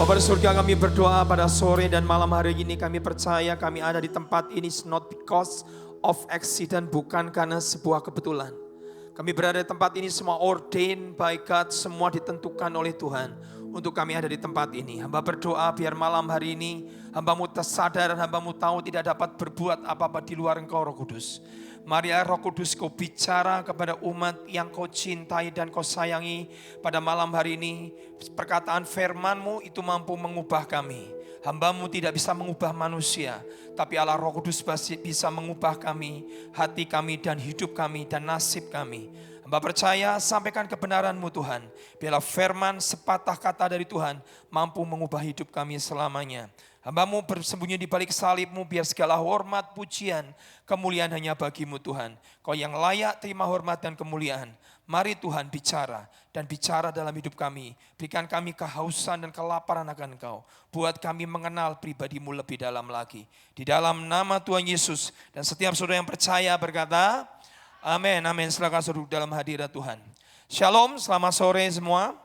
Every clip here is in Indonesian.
Bapa di surga, kami berdoa pada sore dan malam hari ini. Kami percaya kami ada di tempat ini not because of accident, bukan karena sebuah kebetulan. Kami berada di tempat ini semua ordained by God, semua ditentukan oleh Tuhan untuk kami ada di tempat ini. Hamba berdoa biar malam hari ini hamba-Mu tersadar dan hamba-Mu tahu tidak dapat berbuat apa-apa di luar Engkau, Roh Kudus. Mari Roh Kudus, Kau bicara kepada umat yang Kau cintai dan Kau sayangi pada malam hari ini. Perkataan firman-Mu itu mampu mengubah kami. Hamba-Mu tidak bisa mengubah manusia, tapi Allah Roh Kudus bisa mengubah kami, hati kami dan hidup kami dan nasib kami. Hamba percaya sampaikan kebenaran-Mu Tuhan. Biarlah firman sepatah kata dari Tuhan mampu mengubah hidup kami selamanya. Hamba-Mu bersembunyi di balik salib-Mu, biar segala hormat, pujian, kemuliaan hanya bagi-Mu Tuhan. Kau yang layak terima hormat dan kemuliaan. Mari Tuhan bicara dan bicara dalam hidup kami. Berikan kami kehausan dan kelaparan akan Engkau. Buat kami mengenal pribadi-Mu lebih dalam lagi. Di dalam nama Tuhan Yesus, dan setiap saudara yang percaya berkata, amin, amin. Silakan duduk dalam hadirat Tuhan. Shalom, selamat sore semua.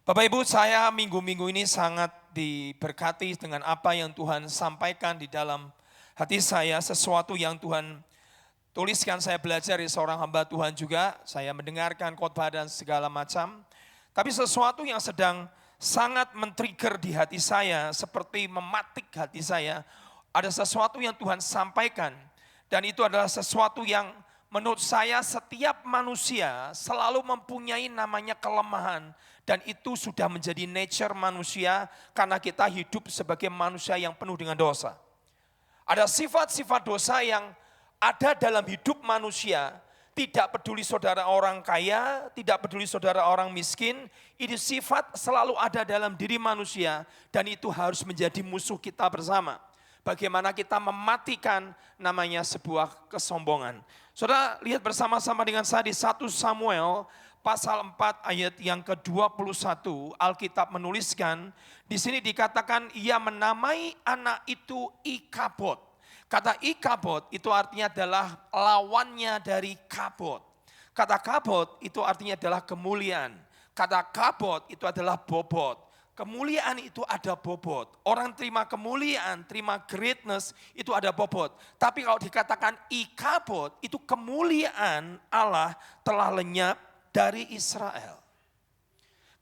Bapak Ibu, saya minggu-minggu ini sangat diberkati dengan apa yang Tuhan sampaikan di dalam hati saya. Sesuatu yang Tuhan tuliskan, saya belajar dari seorang hamba Tuhan juga. Saya mendengarkan khotbah dan segala macam. Tapi sesuatu yang sedang sangat men-trigger di hati saya, seperti mematik hati saya. Ada sesuatu yang Tuhan sampaikan. Dan itu adalah sesuatu yang menurut saya setiap manusia selalu mempunyai namanya kelemahan. Dan itu sudah menjadi nature manusia karena kita hidup sebagai manusia yang penuh dengan dosa. Ada sifat-sifat dosa yang ada dalam hidup manusia, tidak peduli saudara orang kaya, tidak peduli saudara orang miskin, ini sifat selalu ada dalam diri manusia dan itu harus menjadi musuh kita bersama. Bagaimana kita mematikan namanya sebuah kesombongan. Saudara lihat bersama-sama dengan saya di 1 Samuel pasal 4 ayat yang ke-21, Alkitab menuliskan, di sini dikatakan ia menamai anak itu Ikabod. Kata Ikabod itu artinya adalah lawannya dari kabod. Kata kabod itu artinya adalah kemuliaan. Kata kabod itu adalah bobot. Kemuliaan itu ada bobot. Orang terima kemuliaan, terima greatness itu ada bobot. Tapi kalau dikatakan Ikabod itu kemuliaan Allah telah lenyap dari Israel.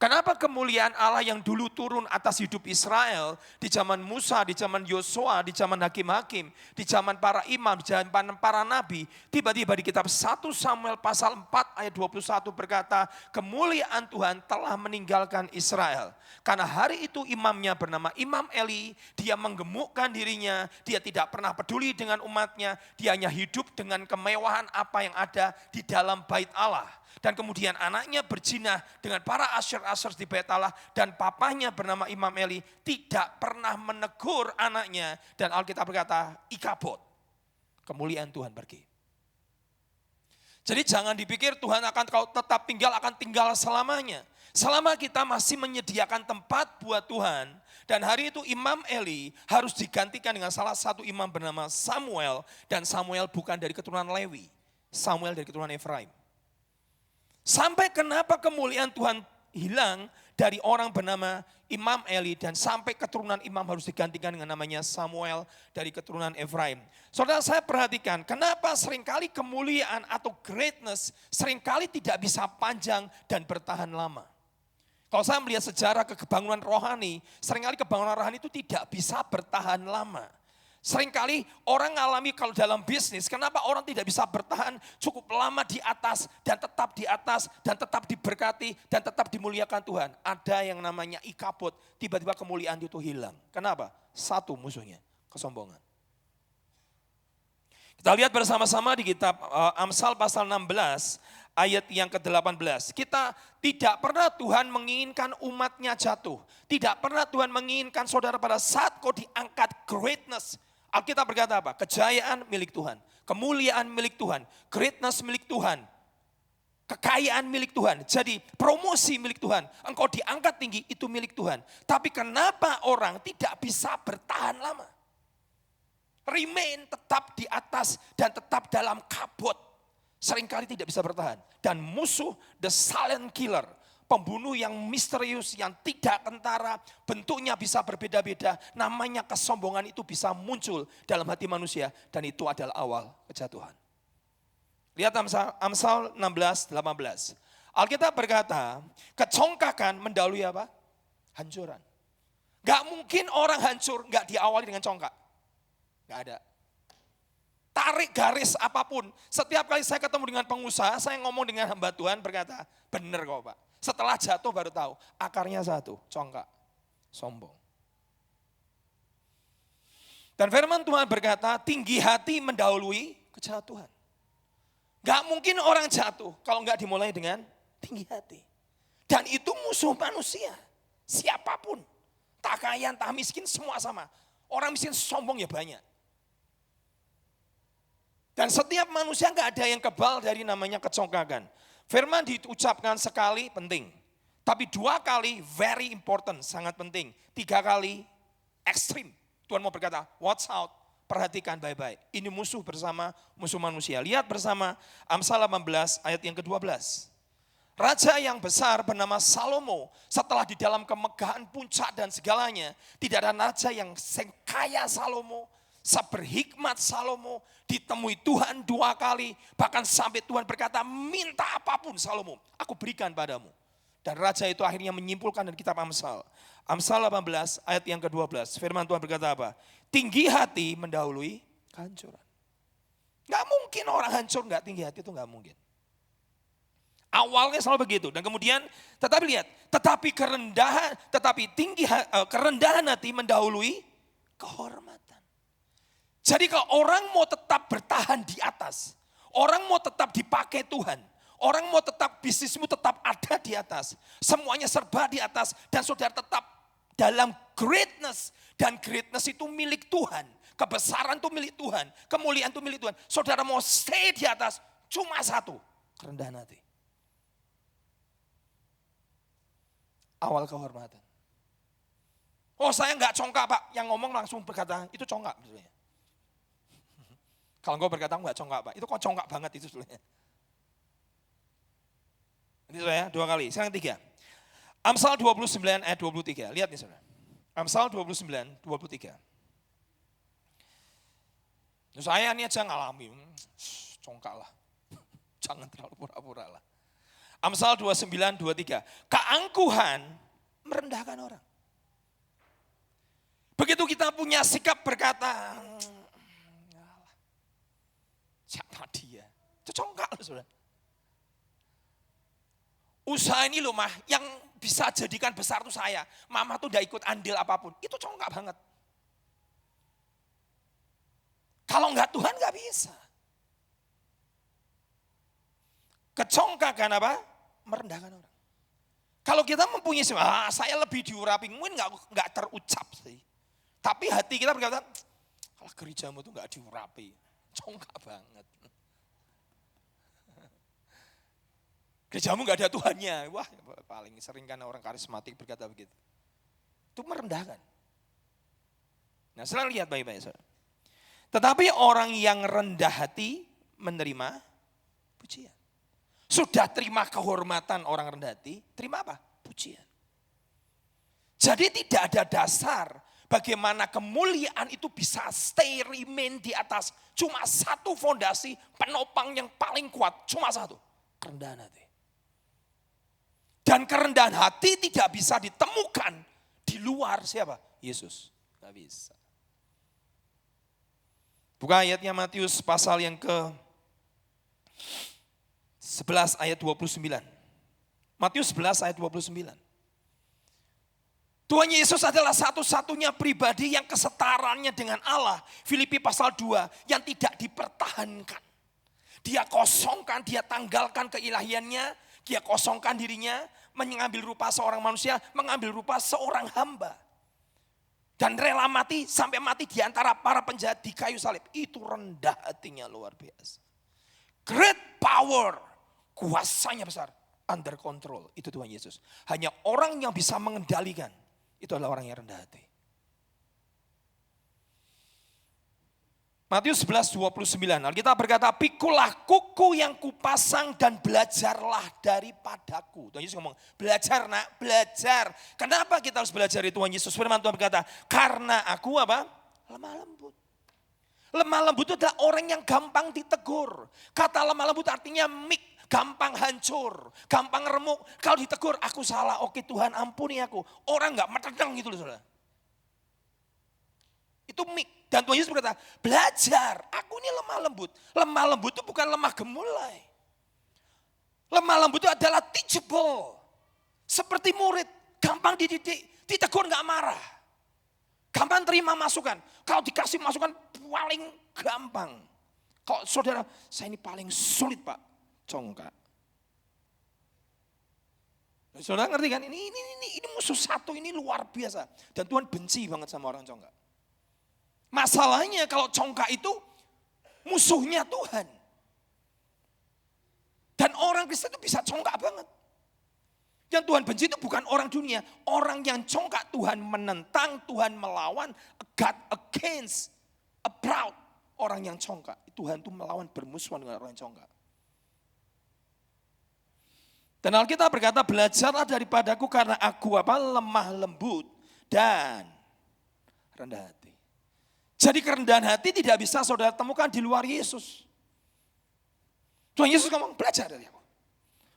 Kenapa kemuliaan Allah yang dulu turun atas hidup Israel di zaman Musa, di zaman Yosua, di zaman hakim-hakim, di zaman para imam, di zaman para nabi, tiba-tiba di kitab 1 Samuel pasal 4 ayat 21 berkata, kemuliaan Tuhan telah meninggalkan Israel. Karena hari itu imamnya bernama Imam Eli, dia menggemukkan dirinya, dia tidak pernah peduli dengan umatnya, dia hanya hidup dengan kemewahan apa yang ada di dalam bait Allah. Dan kemudian anaknya berzina dengan para asyir-asyir di bait Allah dan papanya bernama Imam Eli tidak pernah menegur anaknya. Dan Alkitab berkata, Ikabod, kemuliaan Tuhan pergi. Jadi jangan dipikir Tuhan akan kau tetap akan tinggal selamanya. Selama kita masih menyediakan tempat buat Tuhan. Dan hari itu Imam Eli harus digantikan dengan salah satu imam bernama Samuel. Dan Samuel bukan dari keturunan Lewi, Samuel dari keturunan Efraim. Sampai kenapa kemuliaan Tuhan hilang dari orang bernama Imam Eli dan sampai keturunan imam harus digantikan dengan namanya Samuel dari keturunan Efraim. Saudara, saya perhatikan kenapa seringkali kemuliaan atau greatness seringkali tidak bisa panjang dan bertahan lama. Kalau saya melihat sejarah kebangunan rohani, seringkali kebangunan rohani itu tidak bisa bertahan lama. Seringkali orang ngalami kalau dalam bisnis, kenapa orang tidak bisa bertahan cukup lama di atas dan tetap diberkati dan tetap dimuliakan Tuhan. Ada yang namanya Ikabod, tiba-tiba kemuliaan itu hilang. Kenapa? Satu musuhnya, kesombongan. Kita lihat bersama-sama di kitab Amsal pasal 16 ayat yang ke-18. Kita tidak pernah Tuhan menginginkan umatnya jatuh. Tidak pernah Tuhan menginginkan saudara pada saat kau diangkat greatness. Alkitab berkata apa? Kejayaan milik Tuhan, kemuliaan milik Tuhan, greatness milik Tuhan, kekayaan milik Tuhan. Jadi promosi milik Tuhan, engkau diangkat tinggi itu milik Tuhan. Tapi kenapa orang tidak bisa bertahan lama? Remain tetap di atas dan tetap dalam kabut. Seringkali tidak bisa bertahan. Dan musuh the silent killer, pembunuh yang misterius, yang tidak kentara, bentuknya bisa berbeda-beda, namanya kesombongan itu bisa muncul dalam hati manusia, dan itu adalah awal kejatuhan. Lihat Amsal 16:18. Alkitab berkata, kecongkakan mendahului apa? Hancuran. Gak mungkin orang hancur gak diawali dengan congkak. Gak ada. Tarik garis apapun. Setiap kali saya ketemu dengan pengusaha, saya ngomong dengan hamba Tuhan berkata, benar kok Pak. Setelah jatuh baru tahu, akarnya satu, congkak, sombong. Dan firman Tuhan berkata, tinggi hati mendahului kejatuhan. Gak mungkin orang jatuh kalau gak dimulai dengan tinggi hati. Dan itu musuh manusia, siapapun. Tak kaya, tak miskin, semua sama. Orang miskin sombong ya banyak. Dan setiap manusia gak ada yang kebal dari namanya kecongkakan. Firman diucapkan sekali penting. Tapi 2 kali very important, sangat penting. 3 kali ekstrim. Tuhan mau berkata, watch out, perhatikan baik-baik. Ini musuh bersama musuh manusia. Lihat bersama Amsal 18 ayat yang ke-12. Raja yang besar bernama Salomo, setelah di dalam kemegahan puncak dan segalanya, tidak ada raja yang sekaya Salomo, seberhikmat Salomo, ditemui Tuhan 2 kali, bahkan sampai Tuhan berkata, minta apapun Salomo, aku berikan padamu. Dan raja itu akhirnya menyimpulkan dari kitab Amsal. Amsal 18 ayat yang ke-12, firman Tuhan berkata apa? Tinggi hati mendahului kehancuran. Gak mungkin orang hancur gak tinggi hati, itu gak mungkin. Awalnya selalu begitu, dan kemudian tetapi lihat, kerendahan hati mendahului kehormatan. Jadi kalau orang mau tetap bertahan di atas, orang mau tetap dipakai Tuhan, orang mau tetap bisnismu tetap ada di atas, semuanya serba di atas, dan saudara tetap dalam greatness, dan greatness itu milik Tuhan, kebesaran itu milik Tuhan, kemuliaan itu milik Tuhan. Saudara mau stay di atas, cuma satu, kerendahan hati. Awal kehormatan. Oh saya enggak congkak Pak, yang ngomong langsung berkata, itu congkak sebenarnya. Kalau engkau berkata enggak congkak Pak, itu kok congkak banget itu sebenarnya. Ini saya 2 kali, sekarang 3. Amsal 29 ayat 23, lihat nih saudara. Amsal 29, 23. Saya ini aja ngalami, congkak lah. Jangan terlalu pura-pura lah. Amsal 29, 23. Keangkuhan merendahkan orang. Begitu kita punya sikap berkata, siapa dia? Itu congkak loh saudara. Usaha ini loh mah, yang bisa jadikan besar tuh saya. Mama tuh udah ikut andil apapun. Itu congkak banget. Kalau enggak Tuhan enggak bisa. Kecongkakan apa? Merendahkan orang. Kalau kita mempunyai saya lebih diurapi, mungkin enggak terucap sih. Tapi hati kita berkata, kalau gerejamu tuh enggak diurapi. Congkak banget. Gerejamu enggak ada Tuhannya. Wah, paling sering kan orang karismatik berkata begitu. Itu merendahkan. Nah, sekarang lihat baik-baik saudara. Tetapi orang yang rendah hati menerima pujian. Sudah terima kehormatan orang rendah hati, terima apa? Pujian. Jadi tidak ada dasar bagaimana kemuliaan itu bisa stay remain di atas. Cuma satu fondasi penopang yang paling kuat, cuma satu, kerendahan hati. Dan kerendahan hati tidak bisa ditemukan di luar siapa? Yesus. Gak bisa. Buka ayatnya Matius pasal yang ke 11 ayat 29. Matius 11 ayat 29. Tuhan Yesus adalah satu-satunya pribadi yang kesetaraannya dengan Allah. Filipi pasal 2 yang tidak dipertahankan. Dia kosongkan, dia tanggalkan keilahiannya, dia kosongkan dirinya, mengambil rupa seorang manusia, mengambil rupa seorang hamba. Dan rela mati sampai mati di antara para penjahat di kayu salib. Itu rendah hatinya luar biasa. Great power, kuasanya besar, under control. Itu Tuhan Yesus. Hanya orang yang bisa mengendalikan, itu adalah orang yang rendah hati. Matius 11:29, Alkitab berkata, pikulah kuku yang kupasang dan belajarlah daripadaku. Tuhan Yesus ngomong, belajar nak, belajar. Kenapa kita harus belajar itu Tuhan Yesus? Firman Tuhan berkata, karena aku apa? Lemah lembut. Lemah lembut itu adalah orang yang gampang ditegur. Kata lemah lembut artinya meek, gampang hancur, gampang remuk. Kalau ditegur, aku salah, oke Tuhan ampuni aku. Orang gak metedeng gitu loh saudara. Itu meek. Dan Tuhan Yesus berkata, belajar, aku ini lemah lembut. Lemah lembut itu bukan lemah gemulai. Lemah lembut itu adalah teachable. Seperti murid, gampang dididik, ditegur gak marah. Gampang terima masukan. Kalau dikasih masukan paling gampang. Kalau saudara, saya ini paling sulit Pak, congkak. Saudara ngerti kan? Ini musuh satu, ini luar biasa. Dan Tuhan benci banget sama orang congkak. Masalahnya kalau congkak itu musuhnya Tuhan. Dan orang Kristen itu bisa congkak banget. Yang Tuhan benci itu bukan orang dunia. Orang yang congkak Tuhan menentang, Tuhan melawan. God against a proud. Orang yang congkak. Tuhan itu melawan bermusuhan dengan orang yang congkak. Dan Alkitab berkata, belajarlah daripadaku karena aku lemah lembut dan rendah hati. Jadi kerendahan hati tidak bisa saudara temukan di luar Yesus. Tuhan Yesus ngomong, belajar dari aku.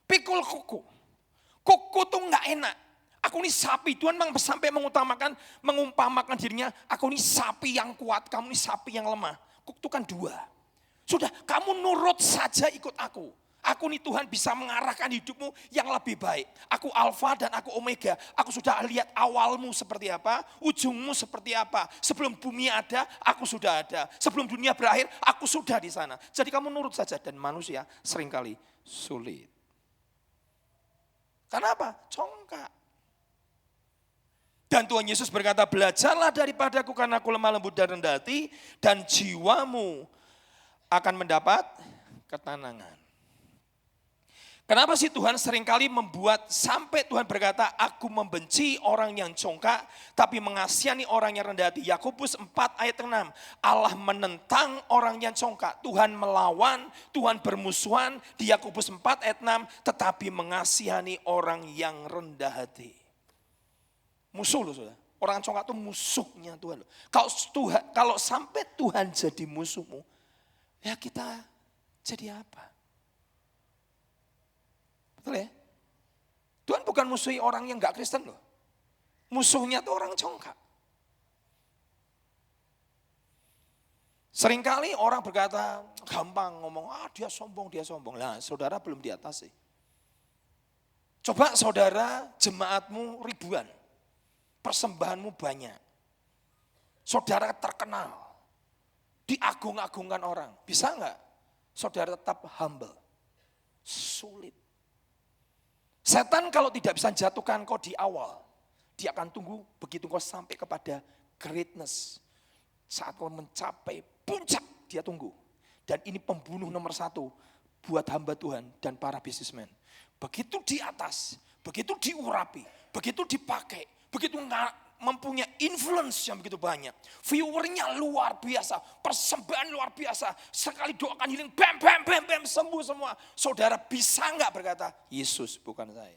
Pikul kuku. Kuku tuh gak enak. Aku ini sapi. Tuhan memang sampai mengumpamakan dirinya. Aku ini sapi yang kuat, kamu ini sapi yang lemah. Kuku itu kan dua. Sudah, kamu nurut saja ikut aku. Aku nih Tuhan bisa mengarahkan hidupmu yang lebih baik. Aku alfa dan aku omega. Aku sudah lihat awalmu seperti apa, ujungmu seperti apa. Sebelum bumi ada, aku sudah ada. Sebelum dunia berakhir, aku sudah di sana. Jadi kamu nurut saja. Dan manusia seringkali sulit. Kenapa? Congkak. Dan Tuhan Yesus berkata, belajarlah daripadaku karena aku lemah lembut dan rendah hati. Dan jiwamu akan mendapat ketenangan. Kenapa sih Tuhan seringkali membuat sampai Tuhan berkata, aku membenci orang yang congkak, tapi mengasihani orang yang rendah hati. Yakobus 4 ayat 6, Allah menentang orang yang congkak. Tuhan melawan, Tuhan bermusuhan di Yakobus 4 ayat 6, tetapi mengasihani orang yang rendah hati. Musuh loh saudara, orang congkak itu musuhnya Tuhan. Kalau sampai Tuhan jadi musuhmu, ya kita jadi apa? Betul ya? Tuhan bukan musuhi orang yang gak Kristen loh. Musuhnya tuh orang congkak. Seringkali orang berkata, gampang ngomong, dia sombong. Nah saudara belum di atas sih. Coba saudara jemaatmu ribuan. Persembahanmu banyak. Saudara terkenal. Diagung-agungkan orang. Bisa gak saudara tetap humble? Sulit. Setan kalau tidak bisa jatuhkan kau di awal, dia akan tunggu begitu kau sampai kepada greatness. Saat kau mencapai puncak, dia tunggu. Dan ini pembunuh nomor 1 buat hamba Tuhan dan para bisnismen. Begitu di atas, begitu diurapi, begitu dipakai, begitu mempunyai influence yang begitu banyak. Viewernya luar biasa, persembahan luar biasa. Sekali doakan healing, bam, sembuh semua. Saudara bisa enggak berkata, Yesus bukan saya.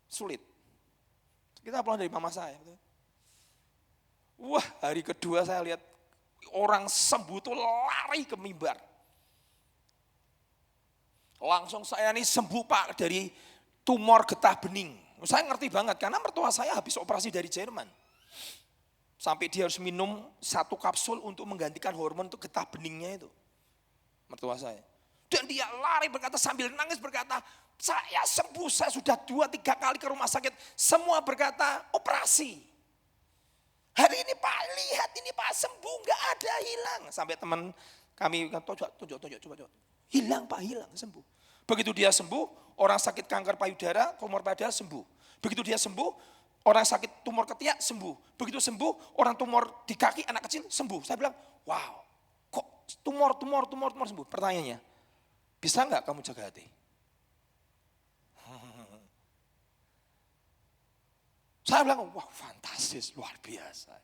Sulit. Kita pulang dari mama saya. Wah, hari kedua saya lihat orang sembuh tuh lari ke mimbar. Langsung saya nih sembuh Pak dari tumor getah bening. Saya ngerti banget karena mertua saya habis operasi dari Jerman. Sampai dia harus minum 1 kapsul untuk menggantikan hormon untuk getah beningnya itu. Mertua saya. Dan dia lari berkata sambil nangis berkata, saya sembuh, saya sudah 2-3 kali ke rumah sakit. Semua berkata operasi. Hari ini Pak, lihat ini Pak sembuh, gak ada hilang. Sampai teman kami, tunjuk. Hilang Pak, hilang, sembuh. Begitu dia sembuh, orang sakit kanker payudara, tumor payudara sembuh. Begitu dia sembuh, orang sakit tumor ketiak sembuh. Begitu sembuh, orang tumor di kaki anak kecil sembuh. Saya bilang, wow, kok tumor sembuh? Pertanyaannya, bisa enggak kamu jaga hati? Saya bilang, wah fantastis, luar biasa.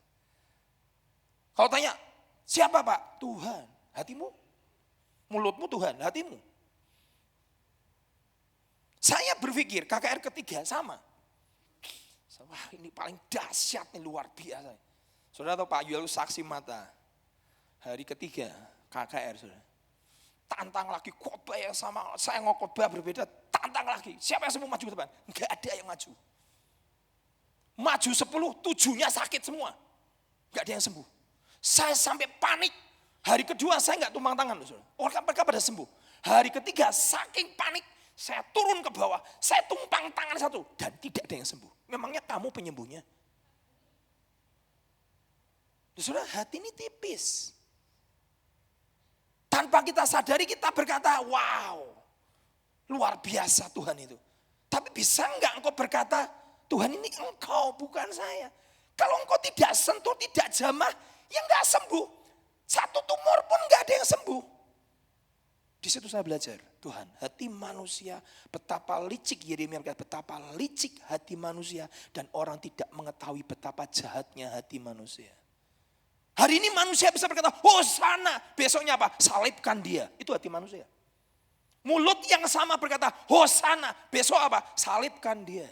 Kalau tanya, Siapa Pak? Tuhan. Hatimu? Mulutmu Tuhan, hatimu. Saya berpikir KKR ketiga sama. Wah ini paling dahsyat nih, luar biasa. Saudara tahu Pak Yuel saksi mata. Hari ketiga KKR saudara. Tantang lagi khotbah yang sama, saya ngokotbah berbeda, tantang lagi. Siapa yang semua maju ke depan? Enggak ada yang maju. Maju 10, 7-nya sakit semua. Enggak ada yang sembuh. Saya sampai panik. Hari kedua saya enggak tumpang tangan. Orang mereka pada sembuh. Hari ketiga saking panik, saya turun ke bawah. Saya tumpang tangan satu. Dan tidak ada yang sembuh. Memangnya kamu penyembuhnya? Saudara, hati ini tipis. Tanpa kita sadari kita berkata, wow, luar biasa Tuhan itu. Tapi bisa enggak engkau berkata, Tuhan ini engkau bukan saya. Kalau engkau tidak sentuh, tidak jamah, ya enggak sembuh. Satu tumor pun enggak ada yang sembuh. Di situ saya belajar, Tuhan, hati manusia betapa licik, Yeremia berkata, betapa licik hati manusia dan orang tidak mengetahui betapa jahatnya hati manusia. Hari ini manusia bisa berkata, Hosana. Besoknya apa? Salibkan dia. Itu hati manusia. Mulut yang sama berkata, Hosana. Besok apa? Salibkan dia.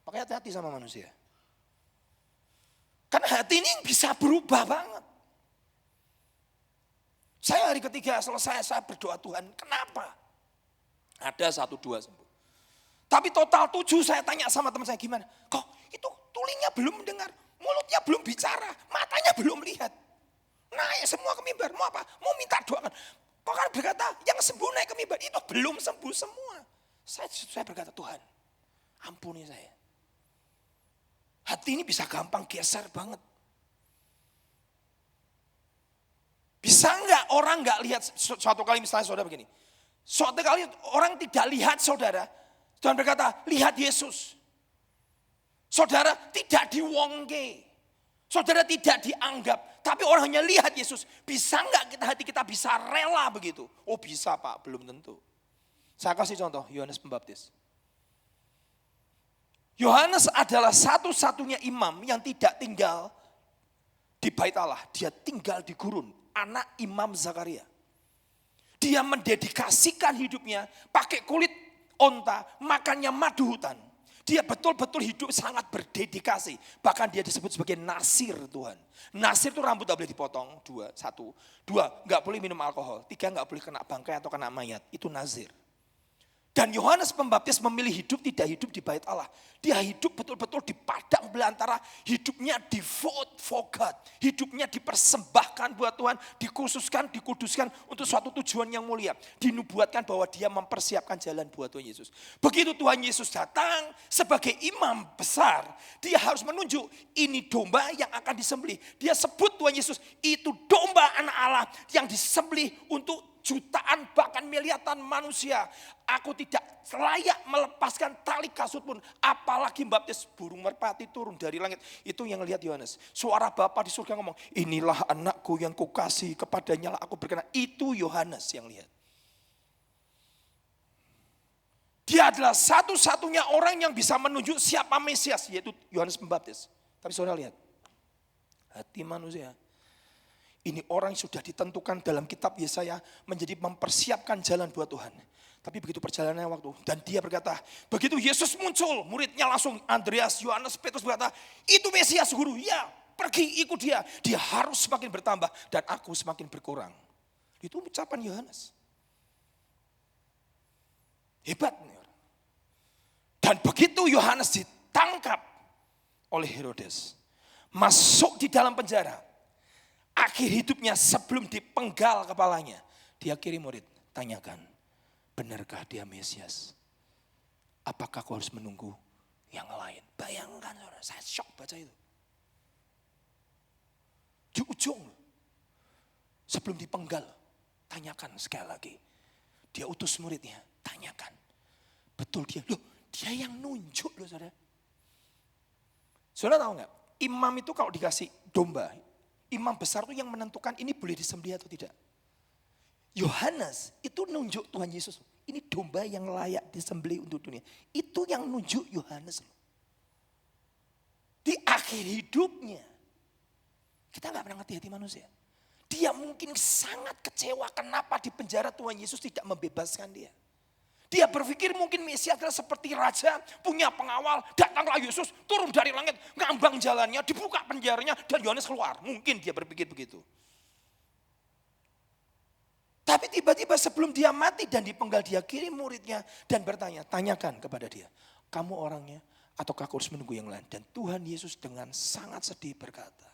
Makanya hati-hati sama manusia. Karena hati ini bisa berubah banget. Saya hari ketiga selesai, saya berdoa Tuhan, kenapa? Ada 1, 2 sembuh. Tapi total 7 saya tanya sama teman saya, gimana? Kok itu tulingnya belum mendengar? Mulutnya belum bicara, matanya belum lihat. Naik semua ke mimbar, mau apa? Mau minta doa. Bahkan berkata, yang sembuh naik ke mimbar, itu belum sembuh semua. Saya berkata, Tuhan, ampuni saya. Hati ini bisa gampang geser banget. Bisa enggak orang enggak lihat, suatu kali misalnya saudara begini. Suatu kali orang tidak lihat saudara, Tuhan berkata, lihat Yesus. Saudara tidak diwongke, saudara tidak dianggap, tapi orang hanya lihat Yesus. Bisa enggak hati kita bisa rela begitu? Oh bisa Pak, belum tentu. Saya kasih contoh, Yohanes Pembaptis. Yohanes adalah satu-satunya imam yang tidak tinggal di bait Allah. Dia tinggal di gurun, anak Imam Zakaria. Dia mendedikasikan hidupnya pakai kulit onta, makannya madu hutan. Dia betul-betul hidup sangat berdedikasi. Bahkan dia disebut sebagai nasir Tuhan. Nasir itu rambut tidak boleh dipotong. 2, 2, enggak boleh minum alkohol. 3, enggak boleh kena bangkai atau kena mayat. Itu nazir. Dan Yohanes Pembaptis memilih hidup tidak hidup di bait Allah. Dia hidup betul-betul di padang belantara. Hidupnya devote for God. Hidupnya dipersembahkan buat Tuhan. Dikhususkan, dikuduskan untuk suatu tujuan yang mulia. Dinubuatkan bahwa dia mempersiapkan jalan buat Tuhan Yesus. Begitu Tuhan Yesus datang sebagai imam besar. Dia harus menunjuk ini domba yang akan disembelih. Dia sebut Tuhan Yesus itu domba anak Allah yang disembelih untuk jutaan bahkan miliaran manusia. Aku tidak layak melepaskan tali kasut pun. Apalagi baptis burung merpati turun dari langit. Itu yang lihat Yohanes. Suara Bapa di surga ngomong, inilah anakku yang kukasihi, kepadanya lah aku berkenan. Itu Yohanes yang lihat. Dia adalah satu-satunya orang yang bisa menunjuk siapa Mesias, yaitu Yohanes Pembaptis. Tapi saudara lihat, hati manusia. Ini orang yang sudah ditentukan dalam kitab Yesaya menjadi mempersiapkan jalan buat Tuhan. Tapi begitu perjalanannya waktu dan dia berkata, begitu Yesus muncul, muridnya langsung Andreas, Yohanes, Petrus berkata, itu Mesias guru, ya pergi ikut dia. Dia harus semakin bertambah dan aku semakin berkurang. Itu ucapan Yohanes. Hebat nih orang. Dan begitu Yohanes ditangkap oleh Herodes, masuk di dalam penjara. Akhir hidupnya sebelum dipenggal kepalanya, dia kirim murid, tanyakan, benarkah dia Mesias? Apakah kau harus menunggu yang lain? Bayangkan, saya shock baca itu. Di ujung, sebelum dipenggal, tanyakan sekali lagi. Dia utus muridnya, tanyakan, betul dia? Loh, dia yang nunjuk loh saudara. Saudara tahu nggak? Imam itu kalau dikasih domba, imam besar itu yang menentukan ini boleh disembelih atau tidak. Yohanes itu nunjuk Tuhan Yesus. Ini domba yang layak disembelih untuk dunia. Itu yang nunjuk Yohanes. Di akhir hidupnya. Kita gak pernah ngerti hati manusia. Dia mungkin sangat kecewa kenapa di penjara Tuhan Yesus tidak membebaskan dia. Dia berpikir mungkin Mesias adalah seperti raja, punya pengawal, datanglah Yesus, turun dari langit, ngambang jalannya, dibuka penjaranya, dan Yohanes keluar. Mungkin dia berpikir begitu. Tapi tiba-tiba sebelum dia mati dan dipenggal, dia kirim muridnya dan bertanya, tanyakan kepada dia, kamu orangnya ataukah aku harus menunggu yang lain? Dan Tuhan Yesus dengan sangat sedih berkata,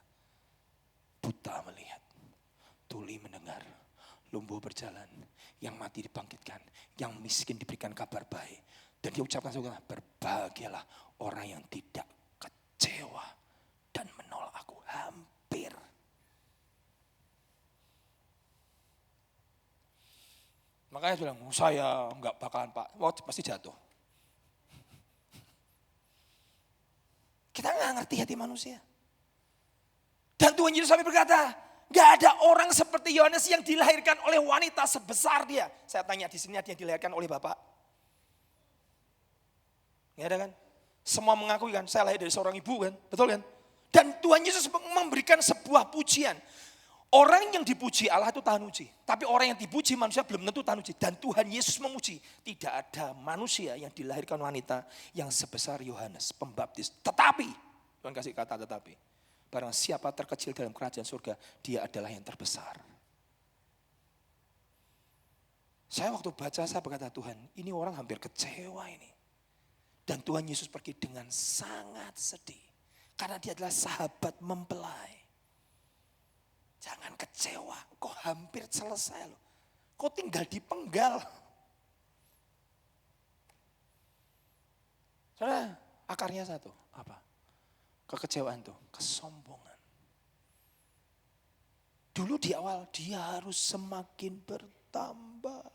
buta melihat, tuli mendengar, lumpuh berjalan, yang mati dibangkitkan, yang miskin diberikan kabar baik. Dan dia ucapkan saudara, berbahagialah orang yang tidak kecewa dan menolak aku. Hampir. Makanya bilang, saya enggak bakalan Pak, wah pasti jatuh. Kita enggak ngerti hati manusia. Dan Tuhan Yesus sampai berkata, enggak ada orang seperti Yohanes yang dilahirkan oleh wanita sebesar dia. Saya tanya di sini ada yang dilahirkan oleh Bapak? Enggak ada kan? Semua mengakui kan, saya lahir dari seorang ibu kan, betul kan? Dan Tuhan Yesus memberikan sebuah pujian. Orang yang dipuji Allah itu tahan uji. Tapi orang yang dipuji manusia belum tentu tahan uji. Dan Tuhan Yesus memuji. Tidak ada manusia yang dilahirkan wanita yang sebesar Yohanes Pembaptis. Tetapi, Tuhan kasih kata tetapi. Barang siapa terkecil dalam kerajaan surga, dia adalah yang terbesar. Saya waktu baca, saya berkata, Tuhan ini orang hampir kecewa ini. Dan Tuhan Yesus pergi dengan sangat sedih. Karena dia adalah sahabat mempelai. Jangan kecewa, kok hampir selesai loh. Kok tinggal dipenggal. Saudara, akarnya satu, apa? Kekecewaan tuh, kesombongan. Dulu di awal dia harus semakin bertambah.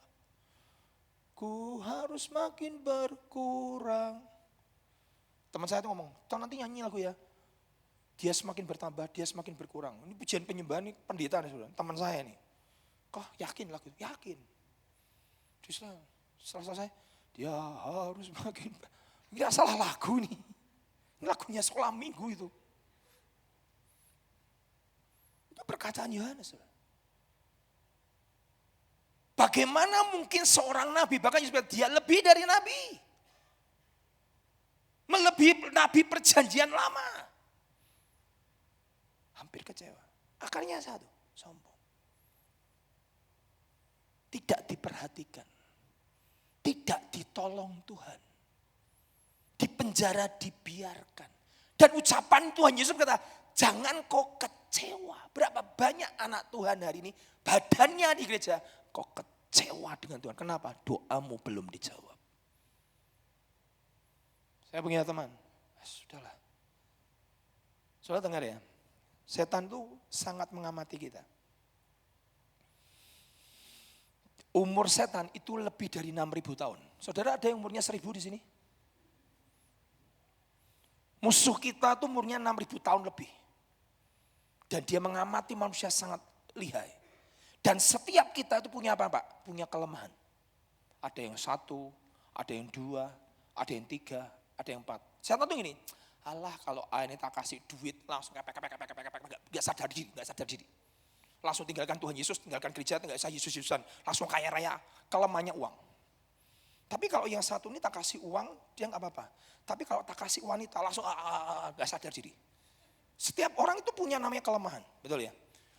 Ku harus makin berkurang. Teman saya tuh ngomong, toh nanti nyanyi lagu ya. Dia semakin bertambah, dia semakin berkurang. Ini pujian penyembahan, ini pendeta nih saudara, teman saya nih. Kok yakin lagu itu? Yakin. Setelah selesai, dia harus makin, nggak salah lagu nih. Ini lagunya sekolah minggu itu. Itu perkataan Yohanes. Bagaimana mungkin seorang nabi, bahkan dia lebih dari nabi. Melebihi nabi perjanjian lama. Hampir kecewa. Akarnya satu, sombong. Tidak diperhatikan. Tidak ditolong Tuhan. Di penjara dibiarkan. Dan ucapan Tuhan Yesus kata, jangan kau kecewa. Berapa banyak anak Tuhan hari ini, badannya di gereja, kau kecewa dengan Tuhan. Kenapa? Doamu belum dijawab. Saya punya teman, sudahlah. Saudara dengar ya. Setan tuh sangat mengamati kita. Umur setan itu lebih dari 6.000 tahun. Saudara ada yang umurnya 1.000 di sini? Musuh kita tuh umurnya 6.000 tahun lebih. Dan dia mengamati manusia sangat lihai. Dan setiap kita itu punya apa Pak? Punya kelemahan. Ada yang 1, ada yang 2, ada yang 3, ada yang 4. Setan tuh gini. Allah kalau ini tak kasih duit langsung gak sadar diri. Langsung tinggalkan Tuhan Yesus, tinggalkan gereja, tinggalkan Yesus-Yesusan. Langsung kaya raya, kelemahannya uang. Tapi kalau yang satu ini tak kasih uang, dia gak apa-apa. Tapi kalau tak kasih wanita langsung gak sadar diri. Setiap orang itu punya namanya kelemahan, betul ya?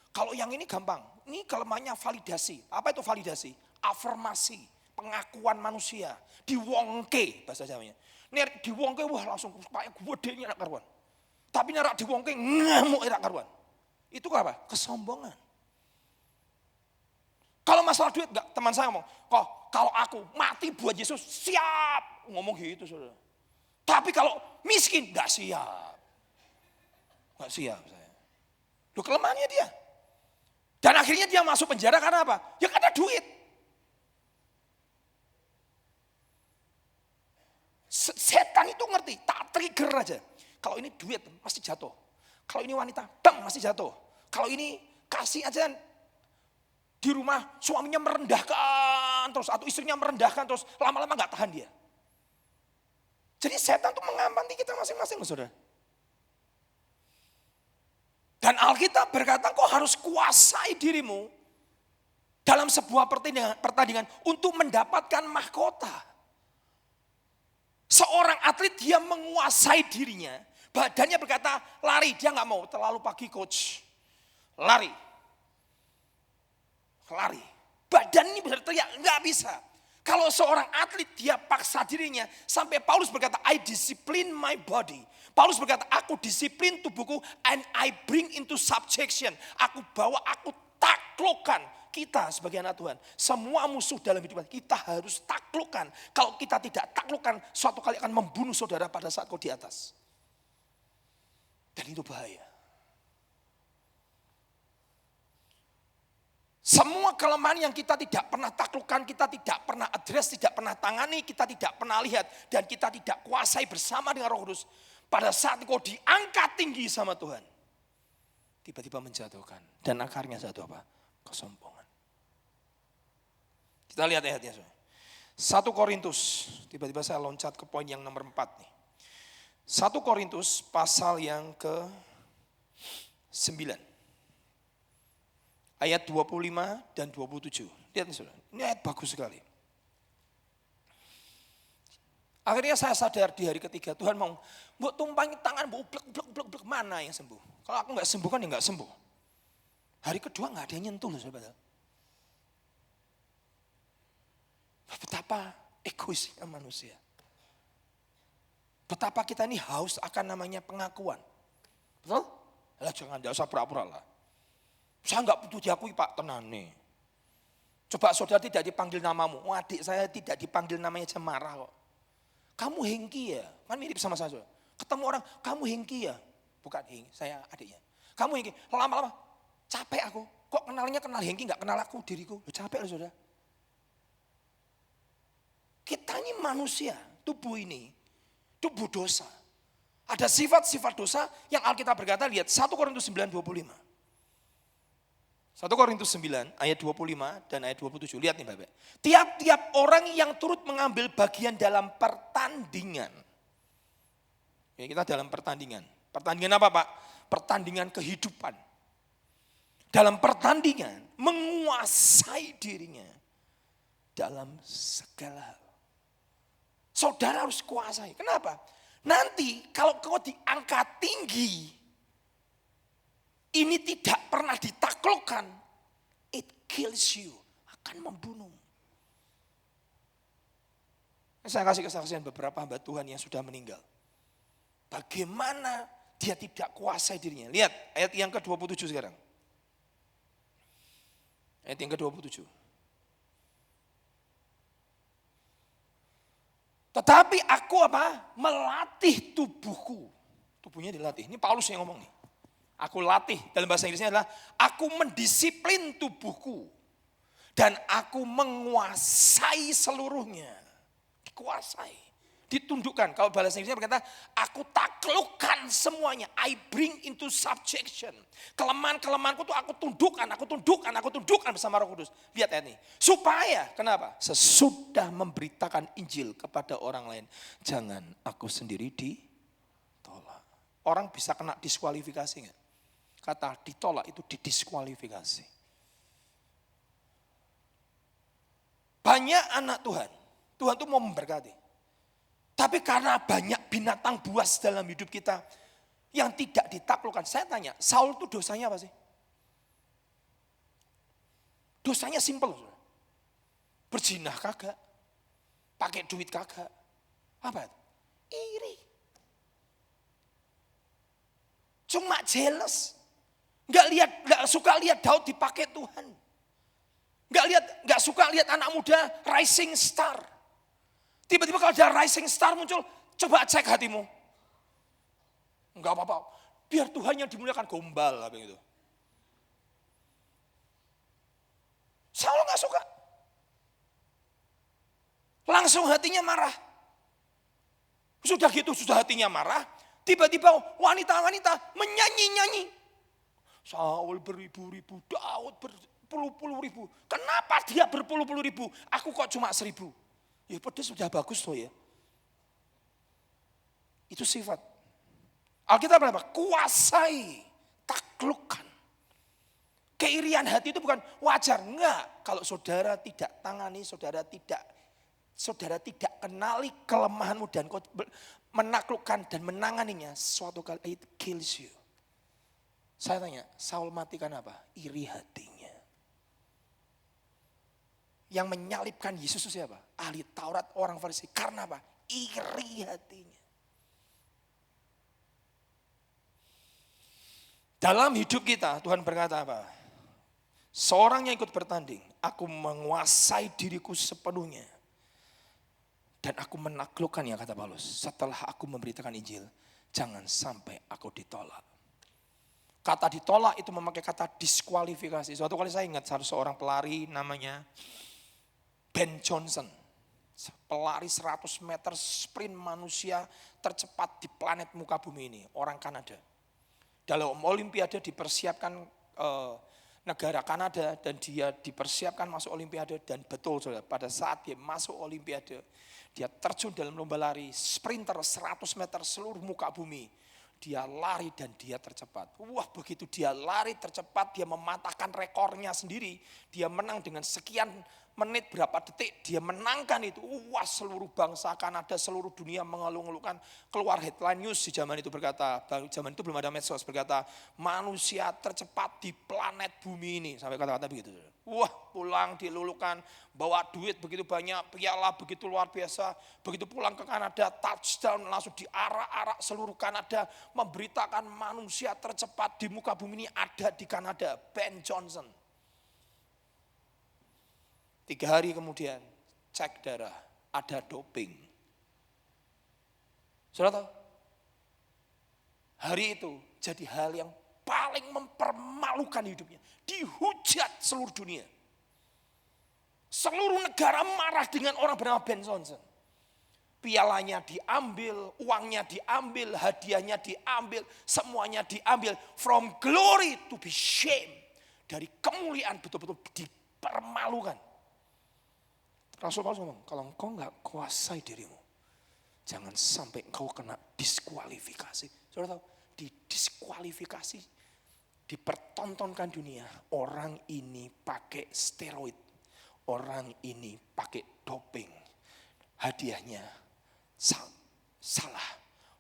Kalau yang ini gampang, ini kelemahannya validasi. Apa itu validasi? Afirmasi, pengakuan manusia, diwongke bahasa Jawanya. Nek diwongke wah langsung kayak gedenya enak karuan. Tapi nek diwongke ngamuk enak karuan. Itu apa? Kesombongan. Kalau masalah duit enggak, teman saya ngomong, "Kok kalau aku mati buat Yesus siap." Ngomong gitu Saudara. Tapi kalau miskin enggak siap. Enggak siap saya. Loh kelemahannya dia. Dan akhirnya dia masuk penjara karena apa? Ya karena duit. Setan itu ngerti, tak trigger aja. Kalau ini duit pasti jatuh. Kalau ini wanita, dam pasti jatuh. Kalau ini kasih aja di rumah suaminya merendahkan terus atau istrinya merendahkan terus lama-lama nggak tahan dia. Jadi setan tuh mengamati kita masing-masing, Saudara. Dan Alkitab berkata kau harus kuasai dirimu dalam sebuah pertandingan untuk mendapatkan mahkota. Seorang atlet dia menguasai dirinya. Badannya berkata lari, dia gak mau. Terlalu pagi coach. Lari. Badan ini berteriak, gak bisa. Kalau seorang atlet dia paksa dirinya. Sampai Paulus berkata, I discipline my body. Paulus berkata, aku disiplin tubuhku and I bring into subjection. Aku bawa, aku taklukkan. Kita sebagai anak Tuhan, semua musuh dalam hidup kita harus taklukkan. Kalau kita tidak taklukkan, suatu kali akan membunuh saudara pada saat kau di atas. Dan itu bahaya. Semua kelemahan yang kita tidak pernah taklukkan, kita tidak pernah address, tidak pernah tangani, kita tidak pernah lihat. Dan kita tidak kuasai bersama dengan Roh Kudus. Pada saat kau diangkat tinggi sama Tuhan, tiba-tiba menjatuhkan. Dan akarnya satu apa? Kesombongan. Kita lihat ayatnya. 1 Korintus, tiba-tiba saya loncat ke poin yang nomor 4 nih. 1 Korintus pasal yang ke-9. Ayat 25 dan 27. Lihat nih saudara, ini ayat bagus sekali. Akhirnya saya sadar di hari ketiga, Tuhan mau buat tumpangi tangan, blek, mana yang sembuh. Kalau aku gak sembuh kan ya gak sembuh. Hari kedua gak ada yang nyentuh loh saudara. Betapa egoisnya manusia. Betapa kita ini haus akan namanya pengakuan. Betul? Jangan usah pura-pura lah. Saya enggak butuh diakui Pak, tenang nih. Coba saudara tidak dipanggil namamu. Adik saya tidak dipanggil namanya aja marah kok. Kamu Hengki ya? Kan mirip sama saya. Ketemu orang, kamu Hengki ya? Bukan Hengki, saya adiknya. Kamu Hengki, lama-lama capek aku. Kok kenalnya kenal Hengki, enggak kenal aku, diriku. Capek loh saudara. Kita ini manusia, tubuh ini, tubuh dosa. Ada sifat-sifat dosa yang Alkitab berkata, lihat 1 Korintus 9:25. 1 Korintus 9 ayat 25 dan ayat 27. Lihat nih Bapak. Tiap-tiap orang yang turut mengambil bagian dalam pertandingan. Ya, kita dalam pertandingan. Pertandingan apa Pak? Pertandingan kehidupan. Dalam pertandingan menguasai dirinya dalam segala hal. Saudara harus kuasai. Kenapa? Nanti kalau kau diangkat tinggi, ini tidak pernah ditaklukkan, it kills you, akan membunuh. Saya kasih kesaksian beberapa hamba Tuhan yang sudah meninggal. Bagaimana dia tidak kuasai dirinya. Lihat ayat yang ke-27 sekarang. Ayat yang ke-27. Tetapi aku apa? Melatih tubuhku. Tubuhnya dilatih. Ini Paulus yang ngomong nih. Aku latih, dalam bahasa Inggrisnya adalah aku mendisiplin tubuhku. Dan aku menguasai seluruhnya. Dikuasai. Ditundukkan. Kalau bahasa Inggrisnya berkata, aku taklukkan semuanya. I bring into subjection. Kelemahan-kelemahanku tuh aku tundukkan bersama Roh Kudus. Lihat ayat ini. Supaya, kenapa? Sesudah memberitakan Injil kepada orang lain. Jangan aku sendiri ditolak. Orang bisa kena diskualifikasi enggak? Kata ditolak itu didiskualifikasi. Banyak anak Tuhan. Tuhan tuh mau memberkati. Tapi karena banyak binatang buas dalam hidup kita yang tidak ditaklukkan. Saya tanya, Saul itu dosanya apa sih? Dosanya simpel. Berzinah kagak. Pakai duit kagak. Apa itu? Iri. Cuma jealous. Enggak suka lihat Daud dipakai Tuhan. Enggak suka lihat anak muda rising star. Tiba-tiba kalau ada rising star muncul, coba cek hatimu. Enggak apa-apa. Biar Tuhan yang dimuliakan, gombal apa gitu. Saul enggak suka. Langsung hatinya marah. Sudah gitu, sudah hatinya marah. Tiba-tiba wanita-wanita menyanyi-nyanyi. Saul beribu-ribu, Daud berpuluh-puluh ribu. Kenapa dia berpuluh-puluh ribu? Aku kok cuma 1.000. Ya pedes sudah bagus tuh ya. Itu sifat. Alkitab berapa? Kuasai, taklukkan. Keirian hati itu bukan wajar, enggak. Kalau saudara tidak tangani, saudara tidak kenali kelemahanmu dan kau menaklukkan dan menanganinya, suatu kali it kills you. Saya tanya, Saul mati karena apa? Iri hatinya. Yang menyalibkan Yesus itu siapa? Ahli Taurat, orang Farisi. Karena apa? Iri hatinya. Dalam hidup kita, Tuhan berkata apa? Seorang yang ikut bertanding, aku menguasai diriku sepenuhnya. Dan aku menaklukkan, ya kata Paulus, setelah aku memberitakan Injil, jangan sampai aku ditolak. Kata ditolak itu memakai kata diskualifikasi. Suatu kali saya ingat seorang pelari namanya Ben Johnson. Pelari 100 meter sprint manusia tercepat di planet muka bumi ini, orang Kanada. Dalam Olimpiade dipersiapkan negara Kanada dan dia dipersiapkan masuk Olimpiade, dan betul saudara, pada saat dia masuk Olimpiade dia terjun dalam lomba lari sprinter 100 meter seluruh muka bumi. Dia lari dan dia tercepat. Wah, begitu dia lari tercepat, dia mematahkan rekornya sendiri. Dia menang dengan sekian menit berapa detik, dia menangkan itu. Wah, seluruh bangsa Kanada, seluruh dunia mengeluh-ngeluhkan. Keluar headline news di zaman itu berkata, zaman itu belum ada medsos, berkata manusia tercepat di planet bumi ini. Sampai kata-kata begitu. Wah, pulang dilulukan, bawa duit begitu banyak, piala begitu luar biasa. Begitu pulang ke Kanada, touchdown langsung diarak-arak seluruh Kanada. Memberitakan manusia tercepat di muka bumi ini ada di Kanada, Ben Johnson. 3 hari kemudian cek darah, ada doping. Saudara tahu? Hari itu jadi hal yang paling mempermalukan hidupnya. Dihujat seluruh dunia. Seluruh negara marah dengan orang bernama Ben Johnson. Pialanya diambil, uangnya diambil, hadiahnya diambil, semuanya diambil. From glory to be shame. Dari kemuliaan betul-betul dipermalukan. Rasul Paulus ngomong, kalau engkau gak kuasai dirimu, jangan sampai engkau kena diskualifikasi. Saudara tahu, didiskualifikasi, dipertontonkan dunia. Orang ini pakai steroid, orang ini pakai doping. Hadiahnya salah.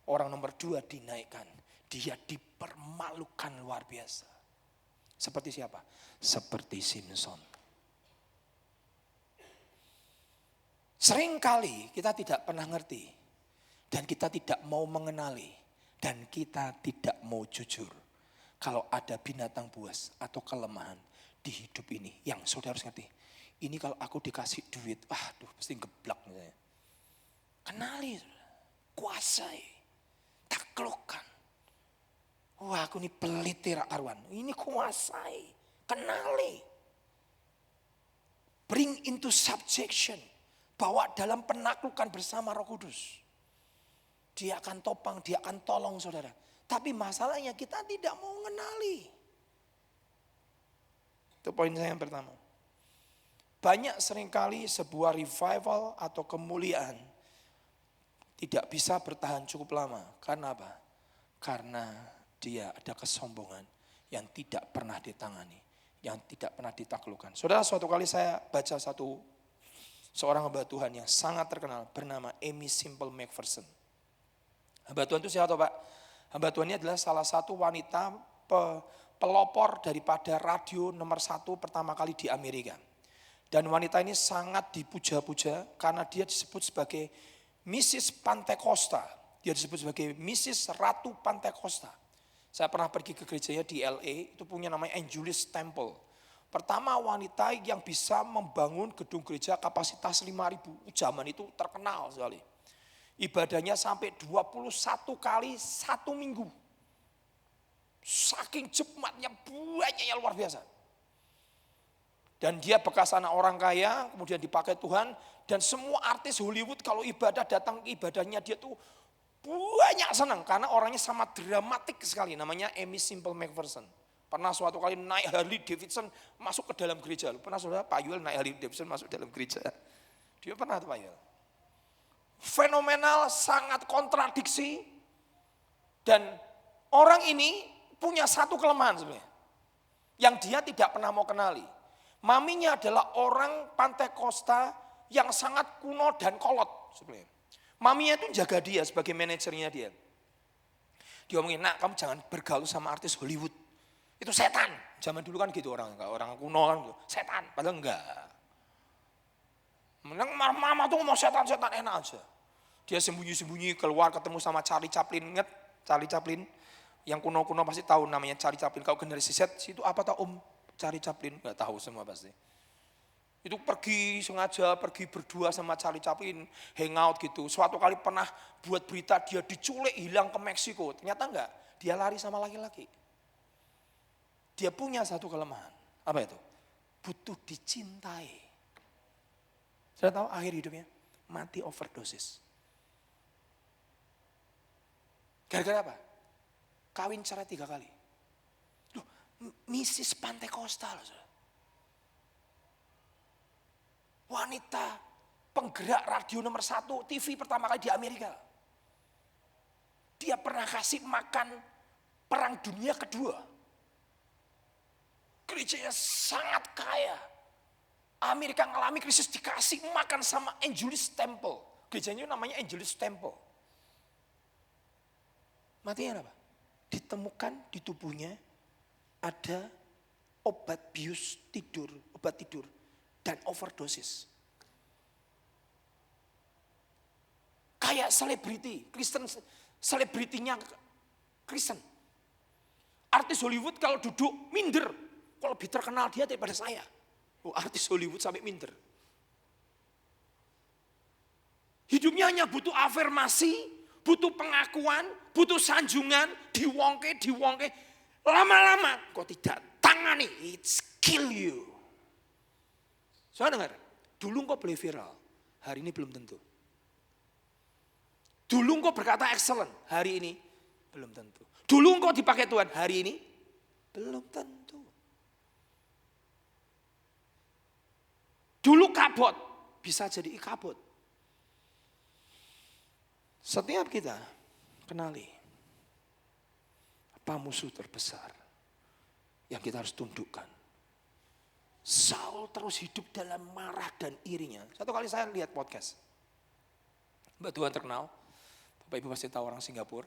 Orang nomor 2 dinaikkan, dia dipermalukan luar biasa. Seperti siapa? Seperti Simpson. Seringkali kita tidak pernah ngerti dan kita tidak mau mengenali dan kita tidak mau jujur kalau ada binatang buas atau kelemahan di hidup ini yang saudara harus ngerti. Ini kalau aku dikasih duit, aduh pasti geblak misalnya. Kenali, kuasai, taklukkan. Wah, aku ini pelit tidak karuan. Ini kuasai, kenali. Bring into subjection. Bawa dalam penaklukan bersama Roh Kudus. Dia akan topang, dia akan tolong saudara. Tapi masalahnya kita tidak mau mengenali. Itu poin saya yang pertama. Banyak seringkali sebuah revival atau kemuliaan tidak bisa bertahan cukup lama. Karena apa? Karena dia ada kesombongan yang tidak pernah ditangani. Yang tidak pernah ditaklukkan. Saudara, suatu kali saya baca seorang hamba Tuhan yang sangat terkenal bernama Aimee Semple McPherson. Hamba Tuhan itu siapa Pak? Hamba Tuhan ini adalah salah satu wanita pelopor daripada radio nomor 1 pertama kali di Amerika. Dan wanita ini sangat dipuja-puja karena dia disebut sebagai Mrs. Pantekosta. Dia disebut sebagai Mrs. Ratu Pantekosta. Saya pernah pergi ke gerejanya di LA, itu punya namanya Angelus Temple. Pertama wanita yang bisa membangun gedung gereja kapasitas 5.000. Zaman itu terkenal sekali. Ibadahnya sampai 21 kali 1 minggu. Saking jemaatnya banyaknya luar biasa. Dan dia bekas anak orang kaya, kemudian dipakai Tuhan. Dan semua artis Hollywood kalau ibadah datang ke ibadahnya dia tuh banyak senang. Karena orangnya sangat dramatik sekali, namanya Aimee Semple McPherson. Pernah suatu kali naik Harley Davidson masuk ke dalam gereja. Pernah saudara Pak Yuel naik Harley Davidson masuk dalam gereja? Dia pernah tuh Pak Yuel. Fenomenal, sangat kontradiksi. Dan orang ini punya satu kelemahan sebenarnya. Yang dia tidak pernah mau kenali. Maminya adalah orang Pantai Costa yang sangat kuno dan kolot sebenarnya. Maminya itu jaga dia sebagai manajernya dia. Dia ngomongin, nak kamu jangan bergaul sama artis Hollywood. Itu setan. Zaman dulu kan gitu orang kuno kan gitu. Setan, padahal enggak. Mama tuh ngomong setan-setan enak aja. Dia sembunyi-sembunyi keluar ketemu sama Charlie Chaplin. Ingat Charlie Chaplin? Yang kuno-kuno pasti tahu namanya Charlie Chaplin. Kalau generasi Z itu apa tahu Om Charlie Chaplin? Enggak tahu semua pasti. Itu sengaja pergi berdua sama Charlie Chaplin, hangout gitu. Suatu kali pernah buat berita dia diculik hilang ke Meksiko. Ternyata enggak, dia lari sama laki-laki. Dia punya satu kelemahan. Apa itu? Butuh dicintai. Saya tahu akhir hidupnya mati overdosis. Gara-gara apa? Kawin cerai 3 kali. Loh, Mrs. Pantai Costa loh. Wanita penggerak radio nomor 1 TV pertama kali di Amerika. Dia pernah kasih makan Perang Dunia Kedua. Gerejanya sangat kaya. Amerika ngalami krisis dikasih makan sama Angelus Temple. Gerejanya namanya Angelus Temple. Matinya apa? Ditemukan di tubuhnya ada obat bius tidur, obat tidur. Dan overdosis. Kayak selebriti, Kristen, selebritinya Kristen. Artis Hollywood kalau duduk minder, kalau lebih terkenal dia daripada saya. Oh, artis Hollywood sampai minder. Hidupnya hanya butuh afirmasi, butuh pengakuan, butuh sanjungan, diwongke. Lama-lama kok tidak tangani, it's kill you. Saya dengar, dulu kok boleh viral, hari ini belum tentu. Dulu kok berkata excellent, hari ini belum tentu. Dulu kok dipakai Tuhan, hari ini belum tentu. Dulu kabot, bisa jadi kabot. Setiap kita kenali apa musuh terbesar yang kita harus tundukkan. Saul terus hidup dalam marah dan irinya. Satu kali saya lihat podcast. Mbak Tuhan terkenal. Bapak Ibu pasti tahu orang Singapura.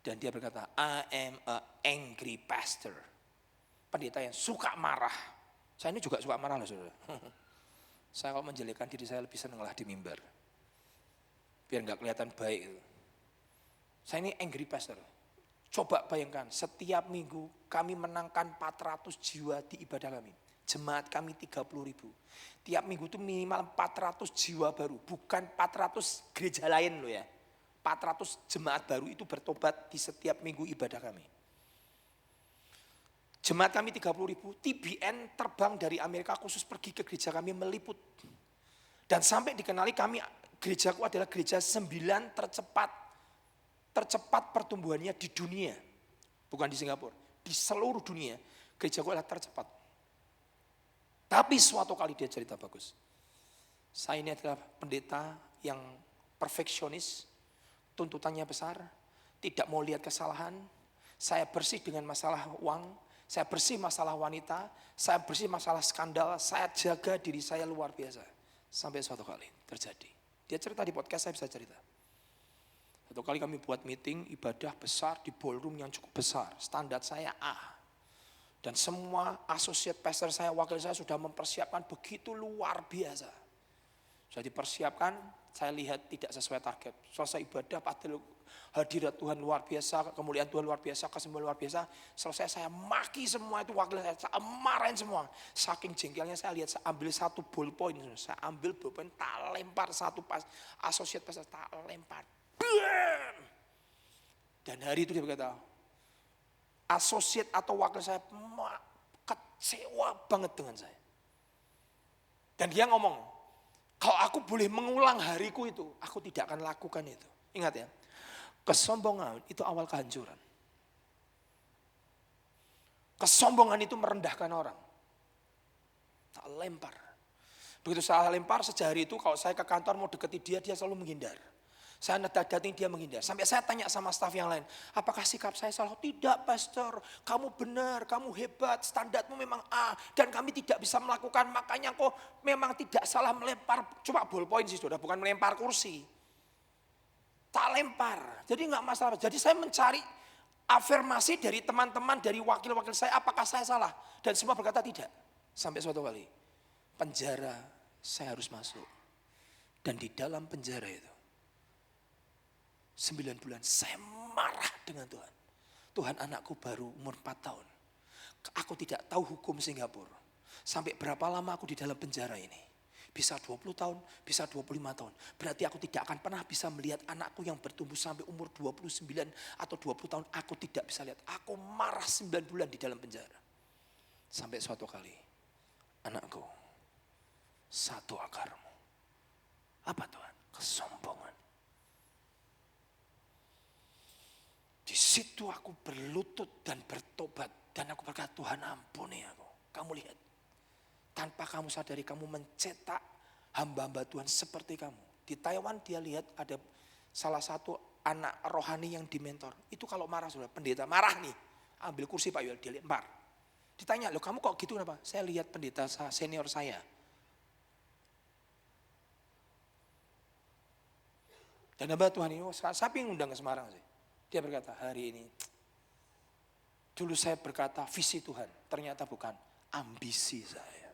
Dan dia berkata, I am an angry pastor. Pendeta yang suka marah. Saya ini juga suka marah loh saudara. Saya kalau menjelekan diri saya lebih senang lah di mimbar. Biar gak kelihatan baik. Saya ini angry pastor. Coba bayangkan, setiap minggu kami menangkan 400 jiwa di ibadah kami. Jemaat kami 30.000. Tiap minggu itu minimal 400 jiwa baru. Bukan 400 gereja lain loh ya. 400 jemaat baru itu bertobat di setiap minggu ibadah kami. Jemaat kami 30.000, TBN terbang dari Amerika khusus pergi ke gereja kami meliput. Dan sampai dikenali kami, gerejaku adalah gereja 9 tercepat pertumbuhannya di dunia. Bukan di Singapura, di seluruh dunia gerejaku adalah tercepat. Tapi suatu kali dia cerita bagus. Saya ini adalah pendeta yang perfeksionis, tuntutannya besar, tidak mau lihat kesalahan. Saya bersih dengan masalah uang, saya bersih masalah wanita, saya bersih masalah skandal, saya jaga diri saya luar biasa. Sampai suatu kali terjadi. Dia cerita di podcast, saya bisa cerita. Satu kali kami buat meeting ibadah besar di ballroom yang cukup besar. Standar saya A. Dan semua associate pastor saya, wakil saya sudah mempersiapkan begitu luar biasa. Sudah dipersiapkan, saya lihat tidak sesuai target. Selesai ibadah, padahal hadirat Tuhan luar biasa, kemuliaan Tuhan luar biasa, kesembuhan luar biasa. Selesai saya maki semua itu wakil saya marahin semua. Saking jengkelnya saya lihat, saya ambil satu ballpoint. Saya ambil ballpoint, tak lempar satu pas associate pastor, tak lempar. Dan hari itu dia berkata, associate atau wakil saya kecewa banget dengan saya. Dan dia ngomong, kalau aku boleh mengulang hariku itu, aku tidak akan lakukan itu. Ingat ya, kesombongan itu awal kehancuran. Kesombongan itu merendahkan orang. Tak lempar. Begitu saya lempar sejari itu, kalau saya ke kantor mau deketi dia, dia selalu menghindar. Saya dating dia menghindar. Sampai saya tanya sama staf yang lain, apakah sikap saya salah? Tidak pastor, kamu benar, kamu hebat, standarmu memang A. Dan kami tidak bisa melakukan, makanya kok memang tidak salah melempar. Cuma ballpoint sih saudara, bukan melempar kursi. Tak lempar, jadi nggak masalah. Jadi saya mencari afirmasi dari teman-teman, dari wakil-wakil saya, apakah saya salah? Dan semua berkata tidak. Sampai suatu kali, penjara saya harus masuk. Dan di dalam penjara itu, 9 bulan saya marah dengan Tuhan. Tuhan, anakku baru umur 4 tahun. Aku tidak tahu hukum Singapura. Sampai berapa lama aku di dalam penjara ini. Bisa 20 tahun, bisa 25 tahun. Berarti aku tidak akan pernah bisa melihat anakku yang bertumbuh sampai umur 29 atau 20 tahun. Aku tidak bisa lihat. Aku marah 9 bulan di dalam penjara. Sampai suatu kali, anakku, satu akarmu. Apa Tuhan? Kesombongan. Di situ aku berlutut dan bertobat. Dan aku berkata, Tuhan ampuni aku. Kamu lihat. Tanpa kamu sadari, kamu mencetak hamba-hamba Tuhan seperti kamu. Di Taiwan dia lihat ada salah satu anak rohani yang dimentor. Itu kalau marah sudah pendeta marah nih. Ambil kursi Pak Yuel, dia lempar. Ditanya, loh kamu kok gitu kenapa? Saya lihat pendeta senior saya. Dan hamba Tuhan ini, siapa yang undang ke Semarang sih? Dia berkata, hari ini, dulu saya berkata visi Tuhan, ternyata bukan ambisi saya.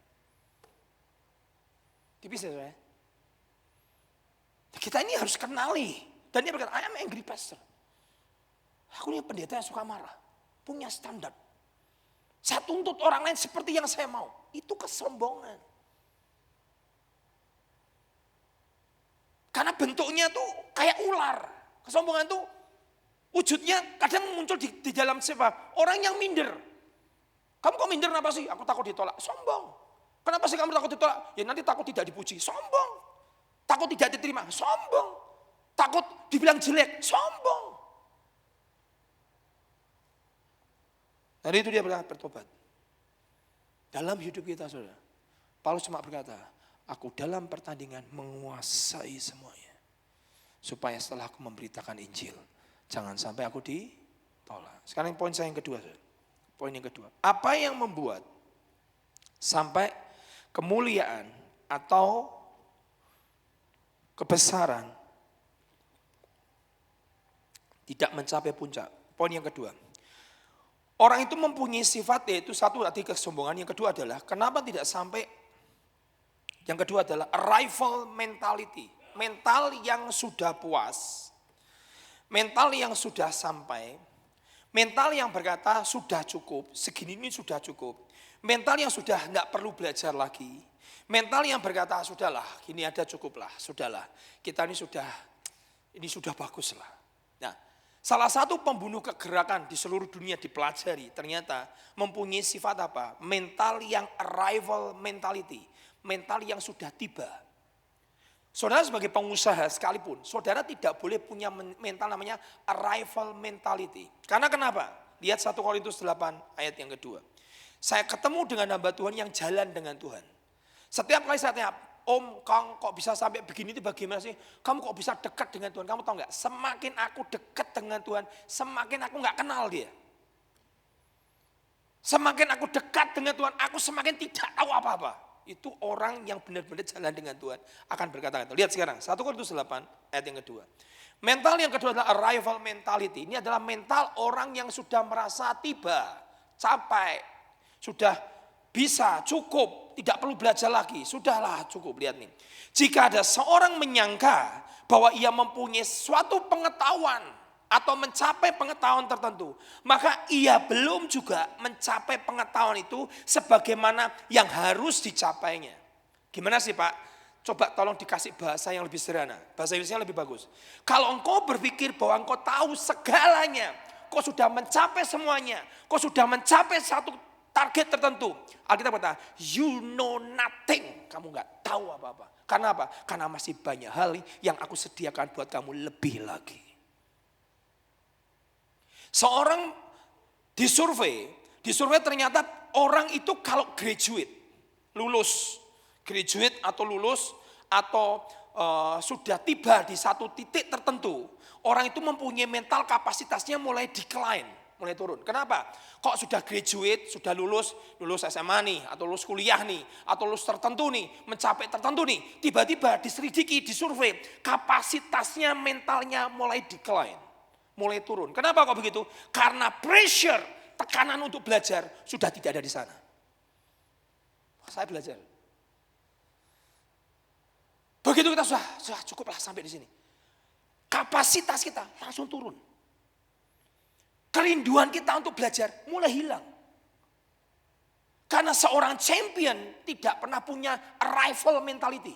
Tipis ya saya. Kita ini harus kenali. Dan dia berkata, I am angry pastor. Aku ini pendeta yang suka marah, punya standar. Saya tuntut orang lain seperti yang saya mau. Itu kesombongan. Karena bentuknya tuh kayak ular. Kesombongan tuh wujudnya kadang muncul di dalam siapa? Orang yang minder. Kamu kok minder kenapa sih? Aku takut ditolak. Sombong. Kenapa sih kamu takut ditolak? Ya nanti takut tidak dipuji. Sombong. Takut tidak diterima. Sombong. Takut dibilang jelek. Sombong. Dari itu dia bertobat. Dalam hidup kita saudara. Paulus cuma berkata, aku dalam pertandingan menguasai semuanya. Supaya setelah aku memberitakan Injil, jangan sampai aku ditolak. Sekarang poin saya yang kedua. Poin yang kedua. Apa yang membuat sampai kemuliaan atau kebesaran tidak mencapai puncak? Poin yang kedua. Orang itu mempunyai sifat yaitu satu tadi kesombongan. Yang kedua adalah kenapa tidak sampai. Yang kedua adalah arrival mentality. Mental yang sudah puas. Mental yang sudah sampai, mental yang berkata sudah cukup, segini ini sudah cukup. Mental yang sudah tidak perlu belajar lagi. Mental yang berkata sudahlah, gini ada cukuplah, sudahlah. Kita ini sudah baguslah. Nah, salah satu pembunuh kegerakan di seluruh dunia dipelajari ternyata mempunyai sifat apa? Mental yang arrival mentality, mental yang sudah tiba. Saudara sebagai pengusaha sekalipun, saudara tidak boleh punya mental namanya arrival mentality. Karena kenapa? Lihat 1 Korintus 8 ayat yang kedua. Saya ketemu dengan hamba Tuhan yang jalan dengan Tuhan. Setiap kali saya tanya, Om, Kang kok bisa sampai begini itu bagaimana sih? Kamu kok bisa dekat dengan Tuhan? Kamu tahu nggak? Semakin aku dekat dengan Tuhan, semakin aku nggak kenal dia. Semakin aku dekat dengan Tuhan, aku semakin tidak tahu apa-apa. Itu orang yang benar-benar jalan dengan Tuhan akan berkata-kata. Lihat sekarang 1 Korintus 8 ayat yang kedua. Mental yang kedua adalah arrival mentality. Ini adalah mental orang yang sudah merasa tiba, capai, sudah bisa, cukup, tidak perlu belajar lagi. Sudahlah cukup, lihat nih. Jika ada seorang menyangka bahwa ia mempunyai suatu pengetahuan atau mencapai pengetahuan tertentu, maka ia belum juga mencapai pengetahuan itu sebagaimana yang harus dicapainya. Gimana sih Pak? Coba tolong dikasih bahasa yang lebih sederhana. Bahasa Inggrisnya lebih bagus. Kalau engkau berpikir bahwa engkau tahu segalanya, kau sudah mencapai semuanya, kau sudah mencapai satu target tertentu. Alkitab berkata, you know nothing. Kamu gak tahu apa-apa. Karena apa? Karena masih banyak hal yang aku sediakan buat kamu lebih lagi. Seorang disurvei ternyata orang itu kalau graduate atau lulus atau sudah tiba di satu titik tertentu, orang itu mempunyai mental kapasitasnya mulai decline, mulai turun. Kenapa? Kok sudah graduate, sudah lulus SMA nih, atau lulus kuliah nih, atau lulus tertentu nih, mencapai tertentu nih, tiba-tiba diselidiki, disurvei, kapasitasnya mentalnya mulai decline, mulai turun. Kenapa kok begitu? Karena pressure, tekanan untuk belajar sudah tidak ada di sana. Saya belajar. Begitu kita sudah cukuplah sampai di sini. Kapasitas kita langsung turun. Kerinduan kita untuk belajar mulai hilang. Karena seorang champion tidak pernah punya arrival mentality.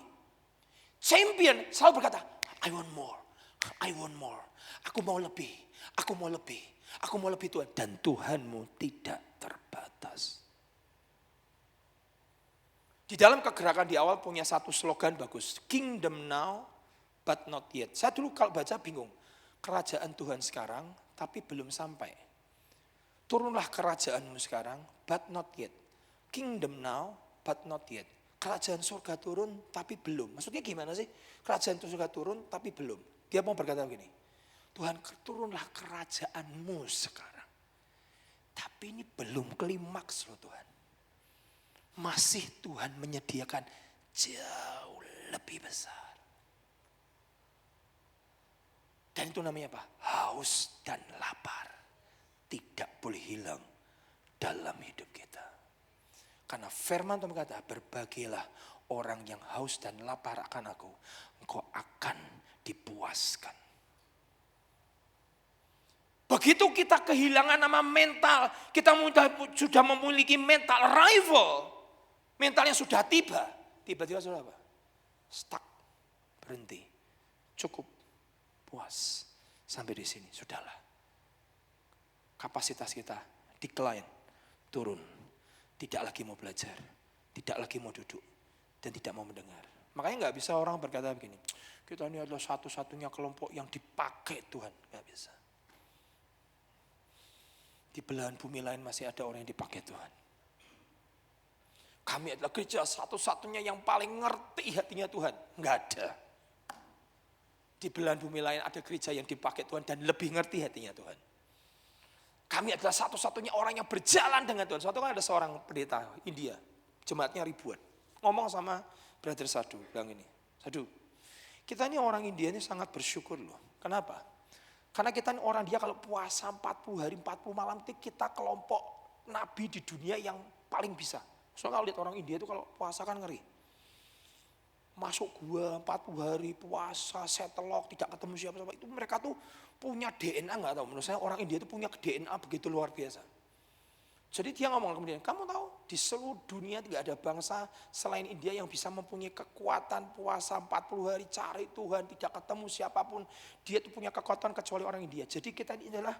Champion selalu berkata, I want more, I want more. Aku mau lebih, aku mau lebih, aku mau lebih Tuhan. Dan Tuhanmu tidak terbatas. Di dalam kegerakan di awal punya satu slogan bagus. Kingdom now but not yet. Saya dulu kalau baca bingung. Kerajaan Tuhan sekarang tapi belum sampai. Turunlah kerajaanmu sekarang but not yet. Kingdom now but not yet. Kerajaan surga turun tapi belum. Maksudnya gimana sih? Kerajaan surga turun tapi belum. Dia mau berkata begini. Tuhan turunlah kerajaanmu sekarang. Tapi ini belum klimaks loh Tuhan. Masih Tuhan menyediakan jauh lebih besar. Dan itu namanya apa? Haus dan lapar. Tidak boleh hilang dalam hidup kita. Karena firman Tuhan berkata, berbagilah orang yang haus dan lapar akan aku. Engkau akan dipuaskan. Begitu kita kehilangan nama mental, kita sudah memiliki mental arrival. Mentalnya sudah tiba, tiba-tiba sudah apa? Stuck, berhenti, cukup, puas. Sampai di sini, sudahlah. Kapasitas kita decline, turun. Tidak lagi mau belajar, tidak lagi mau duduk, dan tidak mau mendengar. Makanya gak bisa orang berkata begini, kita ini adalah satu-satunya kelompok yang dipakai Tuhan. Gak bisa. Di belahan bumi lain masih ada orang yang dipakai Tuhan. Kami adalah gereja satu-satunya yang paling ngerti hatinya Tuhan. Enggak ada. Di belahan bumi lain ada gereja yang dipakai Tuhan dan lebih ngerti hatinya Tuhan. Kami adalah satu-satunya orang yang berjalan dengan Tuhan. Suatu kan ada seorang pendeta India, jemaatnya ribuan. Ngomong sama Brother Sadhu, bilang ini. Sadhu, kita ini orang India ini sangat bersyukur loh. Kenapa? Karena kita ini orang dia kalau puasa 40 hari 40 malam itu kita kelompok nabi di dunia yang paling bisa. Soalnya kalau lihat orang India itu kalau puasa kan ngeri. Masuk gua 40 hari puasa, setelok, tidak ketemu siapa-siapa. Itu mereka tuh punya DNA gak tahu. Menurut saya orang India itu punya DNA begitu luar biasa. Jadi dia ngomong kemudian, kamu tahu di seluruh dunia tidak ada bangsa selain India yang bisa mempunyai kekuatan puasa 40 hari cari Tuhan, tidak ketemu siapapun. Dia itu punya kekuatan kecuali orang India. Jadi kita ini adalah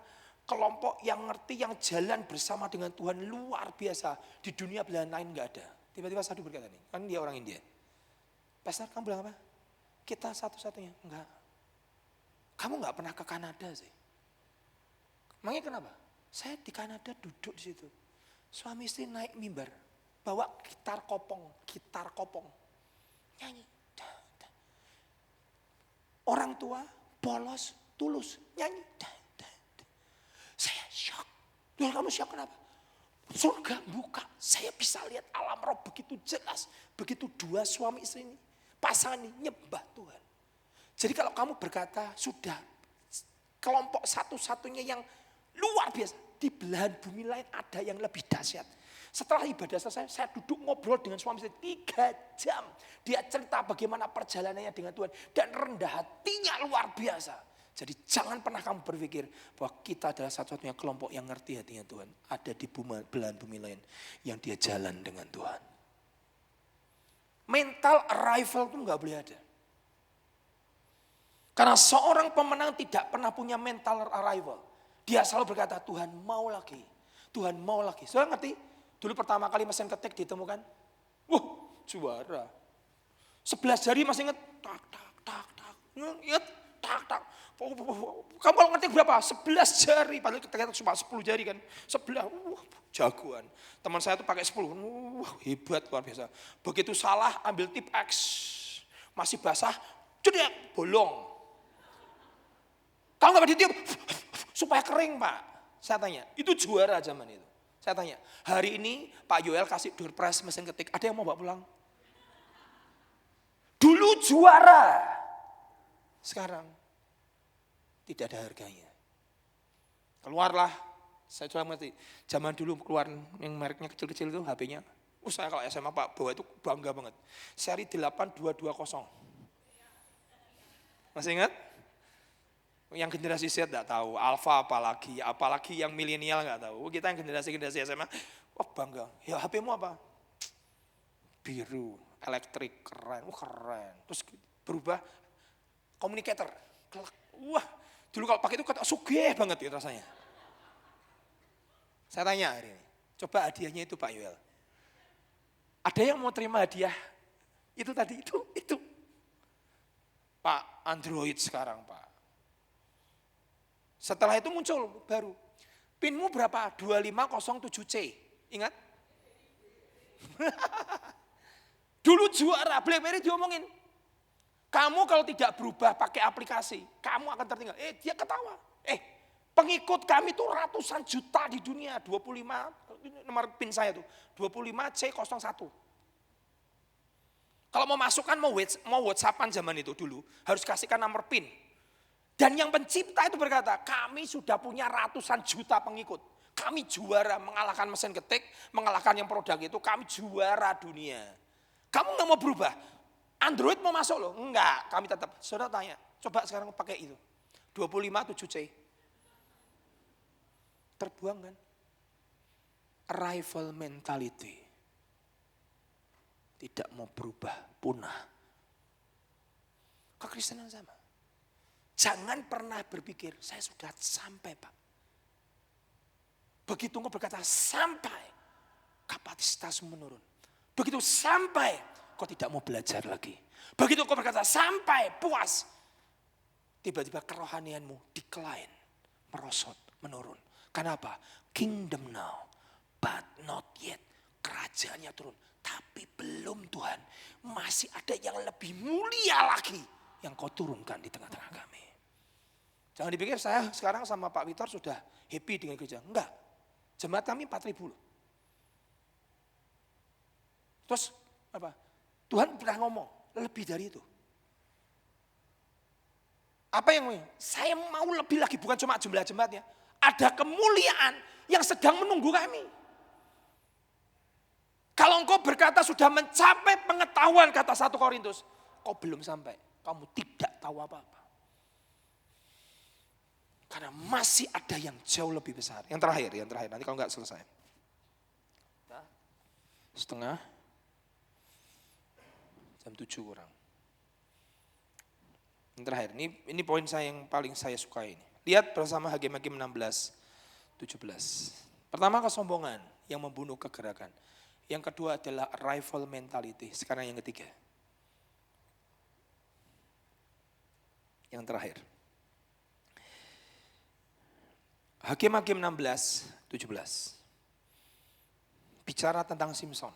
kelompok yang ngerti, yang jalan bersama dengan Tuhan luar biasa. Di dunia belahan lain gak ada. Tiba-tiba Sadhu berkata nih, kan dia orang India. Pastor kamu bilang apa? Kita satu-satunya. Enggak. Kamu gak pernah ke Kanada sih. Makanya kenapa? Saya di Kanada duduk di situ. Suami istri naik mimbar. Bawa gitar kopong. Nyanyi. Orang tua, polos, tulus. Nyanyi. Saya shock. Loh, kamu shock kenapa? Surga buka. Saya bisa lihat alam roh begitu jelas. Begitu dua suami istri ini. Pasangan ini nyembah Tuhan. Jadi kalau kamu berkata sudah kelompok satu-satunya yang luar biasa. Di belahan bumi lain ada yang lebih dahsyat. Setelah ibadah selesai, saya duduk ngobrol dengan suami istri 3 jam. Dia cerita bagaimana perjalanannya dengan Tuhan. Dan rendah hatinya luar biasa. Jadi jangan pernah kamu berpikir bahwa kita adalah satu-satunya kelompok yang ngerti hatinya Tuhan. Ada di belahan bumi lain yang dia jalan dengan Tuhan. Mental arrival itu gak boleh ada. Karena seorang pemenang tidak pernah punya mental arrival. Dia selalu berkata, Tuhan mau lagi. Tuhan mau lagi. Saudara ngerti? Dulu pertama kali mesin ketik ditemukan. Wah, juara. 11 jari masih ingat. Tak, tak, tak, tak. Ingat? Tak, tak. Kamu kalau ngetik berapa? 11 jari. Padahal ketika cuma 10 jari kan. 11. Jagoan. Teman saya tuh pakai 10. Hebat luar biasa. Begitu salah ambil tip X. Masih basah. Jedek, bolong. Kalau nggak ditiup, supaya kering Pak. Saya tanya, itu juara zaman itu. Saya tanya, hari ini Pak Yoel kasih door prize mesin ketik, ada yang mau bawa pulang? Dulu juara. Sekarang tidak ada harganya. Keluarlah, saya coba ngerti. Zaman dulu keluar yang mereknya kecil-kecil itu HP-nya. Saya kalau SMA Pak bawa itu bangga banget. Seri 8220. Masih ingat? Yang generasi Z tidak tahu, Alpha apalagi yang milenial nggak tahu. Kita yang generasi SMA, wah bangga. Ya HP-mu apa? Biru, elektrik, keren, keren. Terus berubah communicator. Wah, dulu kalau pakai itu kata sugih banget ya rasanya. Saya tanya hari ini, coba hadiahnya itu Pak Yoel. Ada yang mau terima hadiah? Itu tadi, itu. Pak, Android sekarang Pak. Setelah itu muncul baru. Pinmu berapa? 2507C. Ingat? Dulu juara, BlackBerry diomongin. Kamu kalau tidak berubah pakai aplikasi, kamu akan tertinggal. Dia ketawa. Pengikut kami itu ratusan juta di dunia. 25, nomor pin saya tuh. 25C01. Kalau mau masukkan, mau WhatsAppan zaman itu dulu, harus kasihkan nomor pin. Dan yang pencipta itu berkata, kami sudah punya ratusan juta pengikut. Kami juara mengalahkan mesin ketik, mengalahkan yang produk itu, kami juara dunia. Kamu nggak mau berubah? Android mau masuk loh? Enggak, kami tetap. Saudara tanya, coba sekarang pakai itu. 257C. Terbuang kan? Arrival mentality. Tidak mau berubah, punah. Kekristenan sama. Jangan pernah berpikir, saya sudah sampai Pak. Begitu engkau berkata sampai, kapasitasmu menurun. Begitu sampai, kau tidak mau belajar lagi. Begitu engkau berkata sampai, puas. Tiba-tiba kerohanianmu decline, merosot, menurun. Kenapa? Kingdom now, but not yet. Kerajaannya turun, tapi belum Tuhan. Masih ada yang lebih mulia lagi yang kau turunkan di tengah-tengah kami. Jangan dipikir saya sekarang sama Pak Witor sudah happy dengan gereja. Enggak. Jemaat kami 4.000 loh. Terus apa? Tuhan pernah ngomong, lebih dari itu. Apa yang saya mau lebih lagi, bukan cuma jumlah jemaatnya. Ada kemuliaan yang sedang menunggu kami. Kalau engkau berkata sudah mencapai pengetahuan, kata 1 Korintus, kau belum sampai. Kamu tidak tahu apa-apa. Karena masih ada yang jauh lebih besar. Yang terakhir. Nanti kalau enggak selesai. Setengah. Jam 7 kurang. Yang terakhir. Ini poin saya yang paling saya suka ini. Lihat bersama Hakim-Hakim 16, 17. Pertama kesombongan yang membunuh kegerakan. Yang kedua adalah arrival mentality. Sekarang yang ketiga. Yang terakhir. Hakim-Hakim 16, 17. Bicara tentang Simson.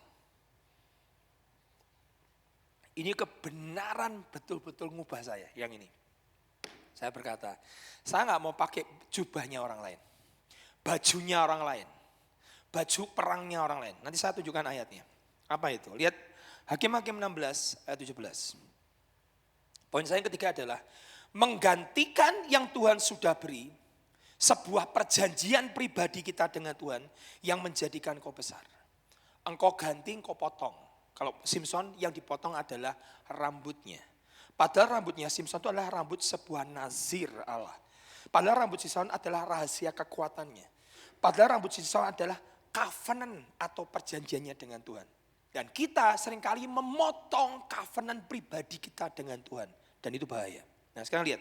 Ini kebenaran betul-betul ngubah saya, yang ini. Saya berkata, saya nggak mau pakai jubahnya orang lain. Bajunya orang lain. Baju perangnya orang lain. Nanti saya tunjukkan ayatnya. Apa itu? Lihat Hakim-Hakim 16 ayat 17. Poin saya yang ketiga adalah menggantikan yang Tuhan sudah beri, sebuah perjanjian pribadi kita dengan Tuhan yang menjadikan kau besar. Engkau ganti, engkau potong. Kalau Simson yang dipotong adalah rambutnya. Padahal rambutnya Simson itu adalah rambut sebuah nazir Allah. Padahal rambut Simson adalah rahasia kekuatannya. Padahal rambut Simson adalah covenant atau perjanjiannya dengan Tuhan. Dan kita seringkali memotong covenant pribadi kita dengan Tuhan. Dan itu bahaya. Nah sekarang lihat.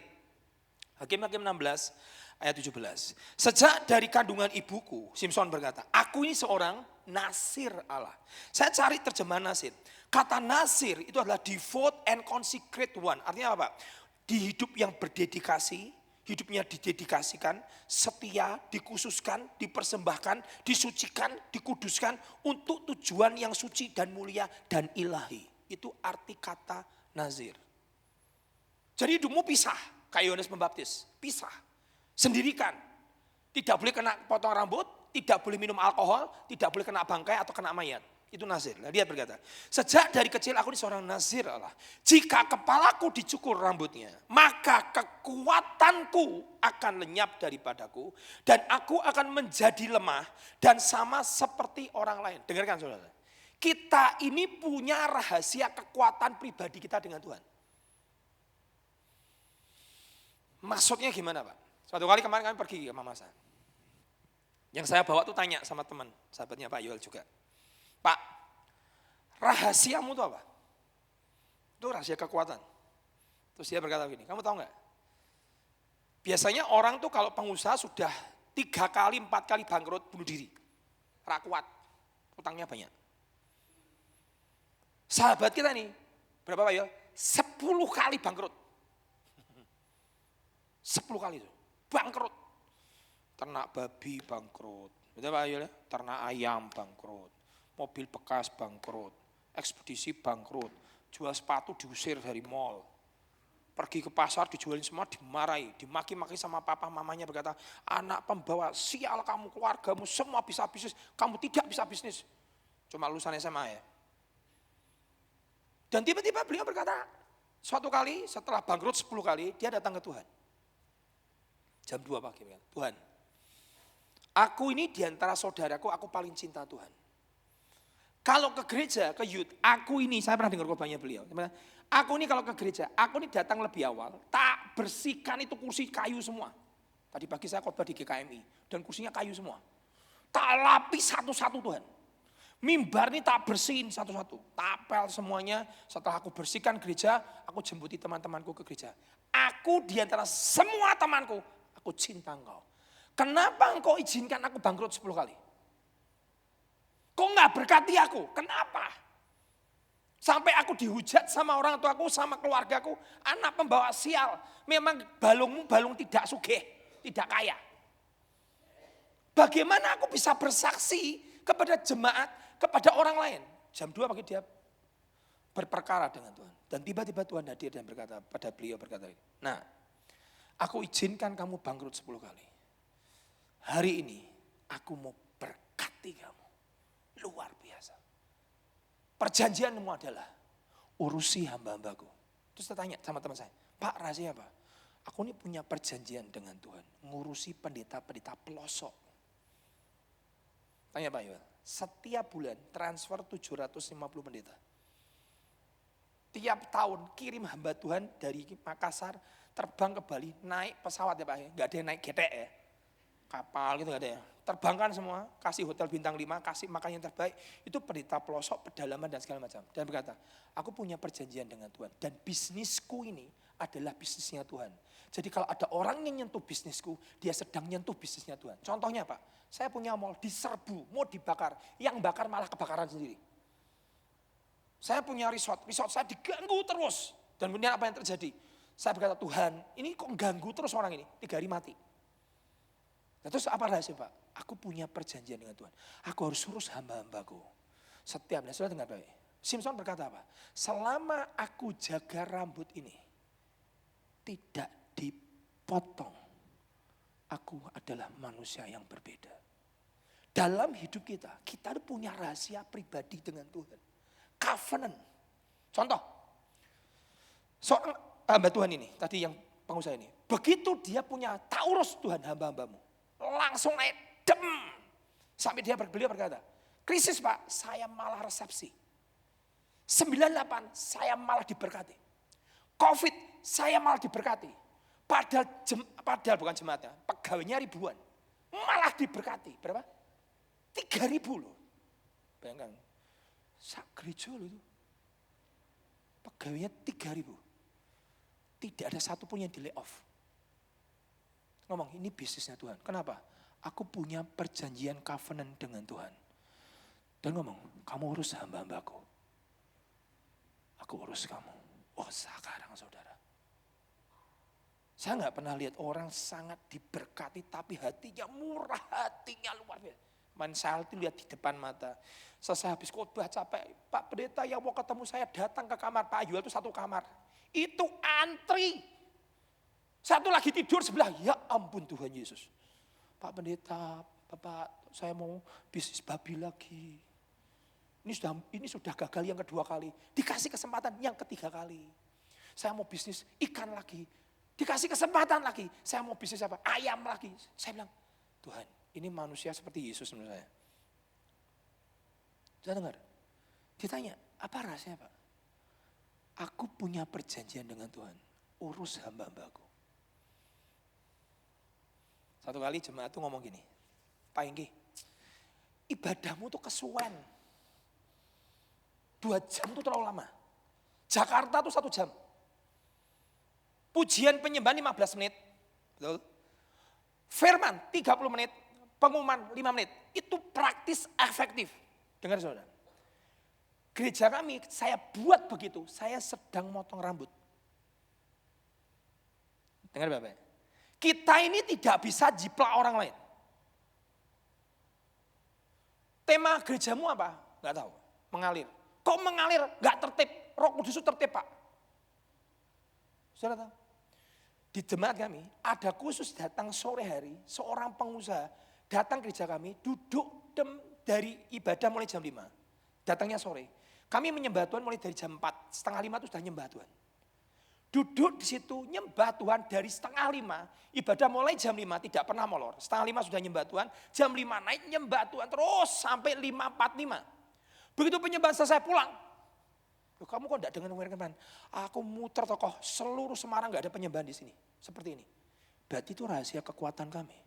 Hakim-Hakim 16 ayat 17. Sejak dari kandungan ibuku, Simson berkata, aku ini seorang nasir Allah. Saya cari terjemahan nasir. Kata nasir itu adalah devote and consecrate one. Artinya apa? Di hidup yang berdedikasi, hidupnya didedikasikan, setia, dikhususkan, dipersembahkan, disucikan, dikuduskan untuk tujuan yang suci dan mulia dan ilahi. Itu arti kata nazir. Jadi hidupmu pisah, kayak Yohanes Pembaptis, pisah, sendirikan. Tidak boleh kena potong rambut, tidak boleh minum alkohol, tidak boleh kena bangkai atau kena mayat. Itu nazir. Nah, dia berkata, sejak dari kecil aku ini seorang nazir Allah. Jika kepalaku dicukur rambutnya, maka kekuatanku akan lenyap daripadaku dan aku akan menjadi lemah dan sama seperti orang lain. Dengarkan saudara. Kita ini punya rahasia kekuatan pribadi kita dengan Tuhan. Maksudnya gimana Pak? Suatu kali kemarin kami pergi ke Mamasa. Yang saya bawa tuh tanya sama teman, sahabatnya Pak Yoel juga. Pak, rahasiamu itu apa? Itu rahasia kekuatan. Terus dia berkata begini, kamu tahu nggak? Biasanya orang tuh kalau pengusaha sudah 3 kali, 4 kali bangkrut bunuh diri. Rakuat, utangnya banyak. Sahabat kita nih, berapa Pak Yoel? 10 kali bangkrut. 10 kali itu, bangkrut. Ternak babi bangkrut, betul Pak Yoel ya? Ternak ayam bangkrut. Mobil bekas bangkrut, ekspedisi bangkrut, jual sepatu diusir dari mall, pergi ke pasar dijualin semua, dimarahi, dimaki-maki sama papa mamanya berkata, anak pembawa sial kamu, keluargamu semua bisa bisnis, kamu tidak bisa bisnis. Cuma lulusan SMA ya. Dan tiba-tiba beliau berkata, suatu kali setelah bangkrut 10 kali, dia datang ke Tuhan. Jam 2 pagi, Tuhan, aku ini diantara saudaraku, aku paling cinta Tuhan. Kalau ke gereja, ke youth, aku ini, saya pernah dengar khotbahnya beliau. Aku ini kalau ke gereja, aku ini datang lebih awal, tak bersihkan itu kursi kayu semua. Tadi pagi saya khotbah di GKMI, dan kursinya kayu semua. Tak lapis satu-satu Tuhan. Mimbar ini tak bersihin satu-satu. Tapel semuanya, setelah aku bersihkan gereja, aku jemputi teman-temanku ke gereja. Aku diantara semua temanku, aku cinta engkau. Kenapa engkau izinkan aku bangkrut 10 kali? Kok nggak berkati aku? Kenapa? Sampai aku dihujat sama orang tuaku, sama keluargaku, anak pembawa sial. Memang balungmu balung tidak sugih, tidak kaya. Bagaimana aku bisa bersaksi kepada jemaat, kepada orang lain? Jam 2 pagi dia berperkara dengan Tuhan. Dan tiba-tiba Tuhan hadir dan berkata pada beliau berkata, nah, aku izinkan kamu bangkrut 10 kali. Hari ini aku mau berkati kamu. Luar biasa. Perjanjianmu adalah urusi hamba-hambaku. Terus saya tanya sama teman saya, Pak rahasia apa? Aku ini punya perjanjian dengan Tuhan. Ngurusi pendeta-pendeta pelosok. Tanya Pak Yoel, setiap bulan transfer 750 pendeta. Tiap tahun kirim hamba Tuhan dari Makassar terbang ke Bali, naik pesawat ya Pak ya. Gak ada yang naik getek ya. Kapal gitu gak ada ya. Terbangkan semua, kasih hotel bintang 5, kasih makan yang terbaik. Itu pendeta pelosok, pedalaman dan segala macam. Dan berkata, aku punya perjanjian dengan Tuhan. Dan bisnisku ini adalah bisnisnya Tuhan. Jadi kalau ada orang yang nyentuh bisnisku, dia sedang nyentuh bisnisnya Tuhan. Contohnya Pak, saya punya mall diserbu, mau dibakar. Yang bakar malah kebakaran sendiri. Saya punya resort saya diganggu terus. Dan kemudian apa yang terjadi? Saya berkata, Tuhan ini kok ganggu terus orang ini, 3 hari mati. Nah, terus apa rahasia Pak? Aku punya perjanjian dengan Tuhan. Aku harus urus hamba-hambaku. Setiap, sudah dengar baik. Simpson berkata apa? Selama aku jaga rambut ini, tidak dipotong, aku adalah manusia yang berbeda. Dalam hidup kita punya rahasia pribadi dengan Tuhan. Covenant. Contoh, seorang hamba Tuhan ini, tadi yang pengusaha ini, begitu dia punya taurus Tuhan hamba-hambamu, langsung naik dem. Sampai beliau berkata, krisis Pak, saya malah resepsi. 98, saya malah diberkati. Covid, saya malah diberkati. Padahal bukan jemaatnya, pegawainya ribuan. Malah diberkati. Berapa? 3.000 loh. Bayangkan, sak gereja loh itu. Pegawainya 3.000. Tidak ada satupun yang di lay off. Ngomong, ini bisnisnya Tuhan. Kenapa? Aku punya perjanjian covenant dengan Tuhan. Dan ngomong, kamu urus hamba-hambaku. Aku urus kamu. Oh sekarang saudara. Saya nggak pernah lihat orang sangat diberkati tapi hatinya murah, hatinya luar biasa. Saya lihat di depan mata. Selesai habis khotbah capek, Pak Pendeta yang mau ketemu saya datang ke kamar Pak Yuel itu 1 kamar. Itu antri. Satu lagi tidur sebelah, ya ampun Tuhan Yesus. Pak Pendeta, Bapak saya mau bisnis babi lagi. Ini sudah gagal yang kedua kali. Dikasih kesempatan yang ketiga kali. Saya mau bisnis ikan lagi. Dikasih kesempatan lagi. Saya mau bisnis apa? Ayam lagi. Saya bilang, Tuhan ini manusia seperti Yesus menurut saya. Saya dengar. Ditanya, apa rahasianya Pak? Aku punya perjanjian dengan Tuhan. Urus hamba-hambaku. Satu kali jemaat tuh ngomong gini. Pak Engki, ibadahmu tuh kesuwen. 2 jam tuh terlalu lama. Jakarta tuh 1 jam. Pujian penyembahan 15 menit. Betul? Firman 30 menit. Pengumuman 5 menit. Itu praktis efektif. Dengar saudara. Gereja kami saya buat begitu. Saya sedang motong rambut. Dengar Bapak. Kita ini tidak bisa jiplak orang lain. Tema gerejamu apa? Enggak tahu. Mengalir. Kok mengalir? Enggak tertib. Roh Kudus itu tertib Pak. Saudara tahu? Di jemaat kami ada khusus datang sore hari. Seorang pengusaha datang gereja kami. Duduk dari ibadah mulai jam 5. Datangnya sore. Kami menyembah Tuhan mulai dari jam 4. Setengah 5 itu sudah nyembah Tuhan. Duduk di situ nyembah Tuhan dari setengah 5. Ibadah mulai jam 5 tidak pernah molor. Setengah 5 sudah nyembah Tuhan. Jam 5 naik nyembah Tuhan terus sampai 5:45. Begitu penyembahan selesai pulang. Loh, kamu kok enggak dengan firman? Aku muter tokoh seluruh Semarang enggak ada penyembahan di sini. Seperti ini. Berarti itu rahasia kekuatan kami.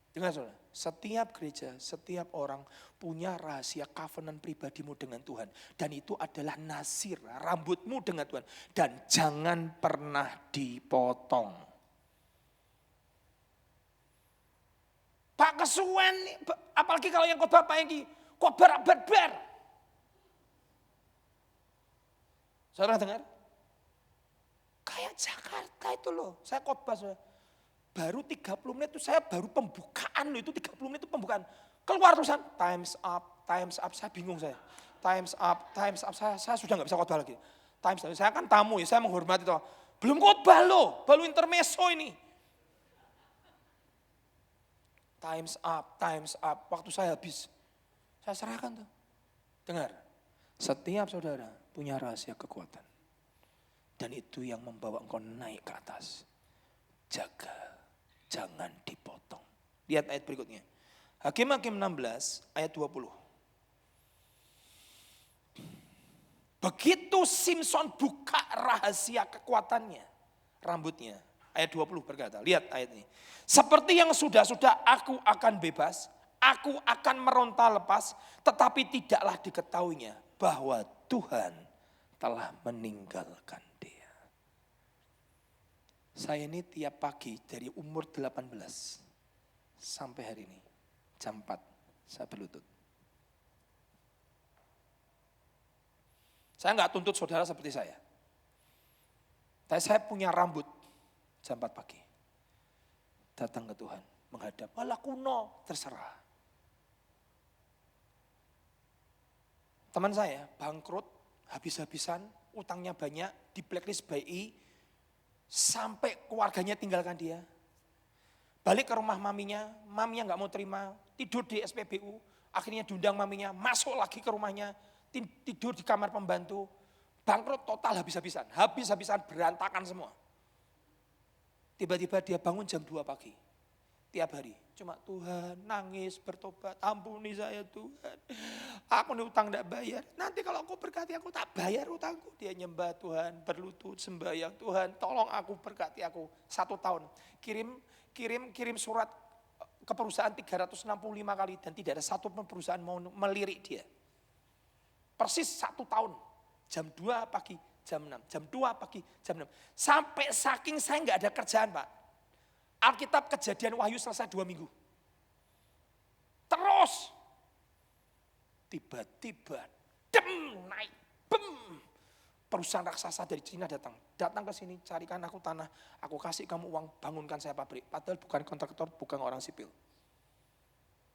Dengar saudara, setiap gereja, setiap orang punya rahasia covenant pribadimu dengan Tuhan. Dan itu adalah nasir, rambutmu dengan Tuhan. Dan jangan pernah dipotong. Pak kesuwen, apalagi kalau yang khotbah Pak Engki, khotbah barbar. Saudara dengar? Kayak Jakarta itu loh, saya khotbah saudara. Baru 30 menit itu saya baru pembukaan loh, itu 30 menit itu pembukaan. Keluar tulisan times up, saya bingung saya. Times up, saya sudah gak bisa khotbah lagi. Times up, saya kan tamu ya, saya menghormati itu. Belum khotbah loh, baru intermezzo ini. Times up, waktu saya habis. Saya serahkan tuh. Dengar, setiap saudara punya rahasia kekuatan. Dan itu yang membawa engkau naik ke atas. Jaga, jangan dipotong. Lihat ayat berikutnya. Hakim-Hakim 16 ayat 20. Begitu Simson buka rahasia kekuatannya, rambutnya. Ayat 20 berkata, lihat ayat ini. Seperti yang sudah-sudah aku akan bebas, aku akan meronta lepas, tetapi tidaklah diketahuinya bahwa Tuhan telah meninggalkan dia. Saya ini tiap pagi dari umur 18 sampai hari ini, jam 4 saya berlutut. Saya enggak tuntut saudara seperti saya. Tapi saya punya rambut jam 4 pagi. Datang ke Tuhan, menghadap. Walah kuno, terserah. Teman saya bangkrut, habis-habisan, utangnya banyak, di blacklist BI, sampai keluarganya tinggalkan dia. Balik ke rumah maminya nggak mau terima, tidur di SPBU, akhirnya diundang maminya, masuk lagi ke rumahnya, tidur di kamar pembantu, bangkrut total habis-habisan berantakan semua. Tiba-tiba dia bangun jam 2 pagi, tiap hari. Cuma Tuhan nangis, bertobat, ampuni saya Tuhan. Aku nih utang gak bayar, nanti kalau aku berkati aku tak bayar utangku. Dia nyembah Tuhan, berlutut, sembahyang Tuhan, tolong aku berkati aku. 1 tahun, kirim surat ke perusahaan 365 kali dan tidak ada satu pun perusahaan mau melirik dia. Persis 1 tahun, jam 2 pagi, jam 6, jam 2 pagi, jam 6. Sampai saking saya gak ada kerjaan Pak. Alkitab Kejadian Wahyu selesai 2 minggu. Terus, tiba-tiba, naik, perusahaan raksasa dari Cina datang ke sini, carikan aku tanah, aku kasih kamu uang, bangunkan saya pabrik. Padahal bukan kontraktor, bukan orang sipil.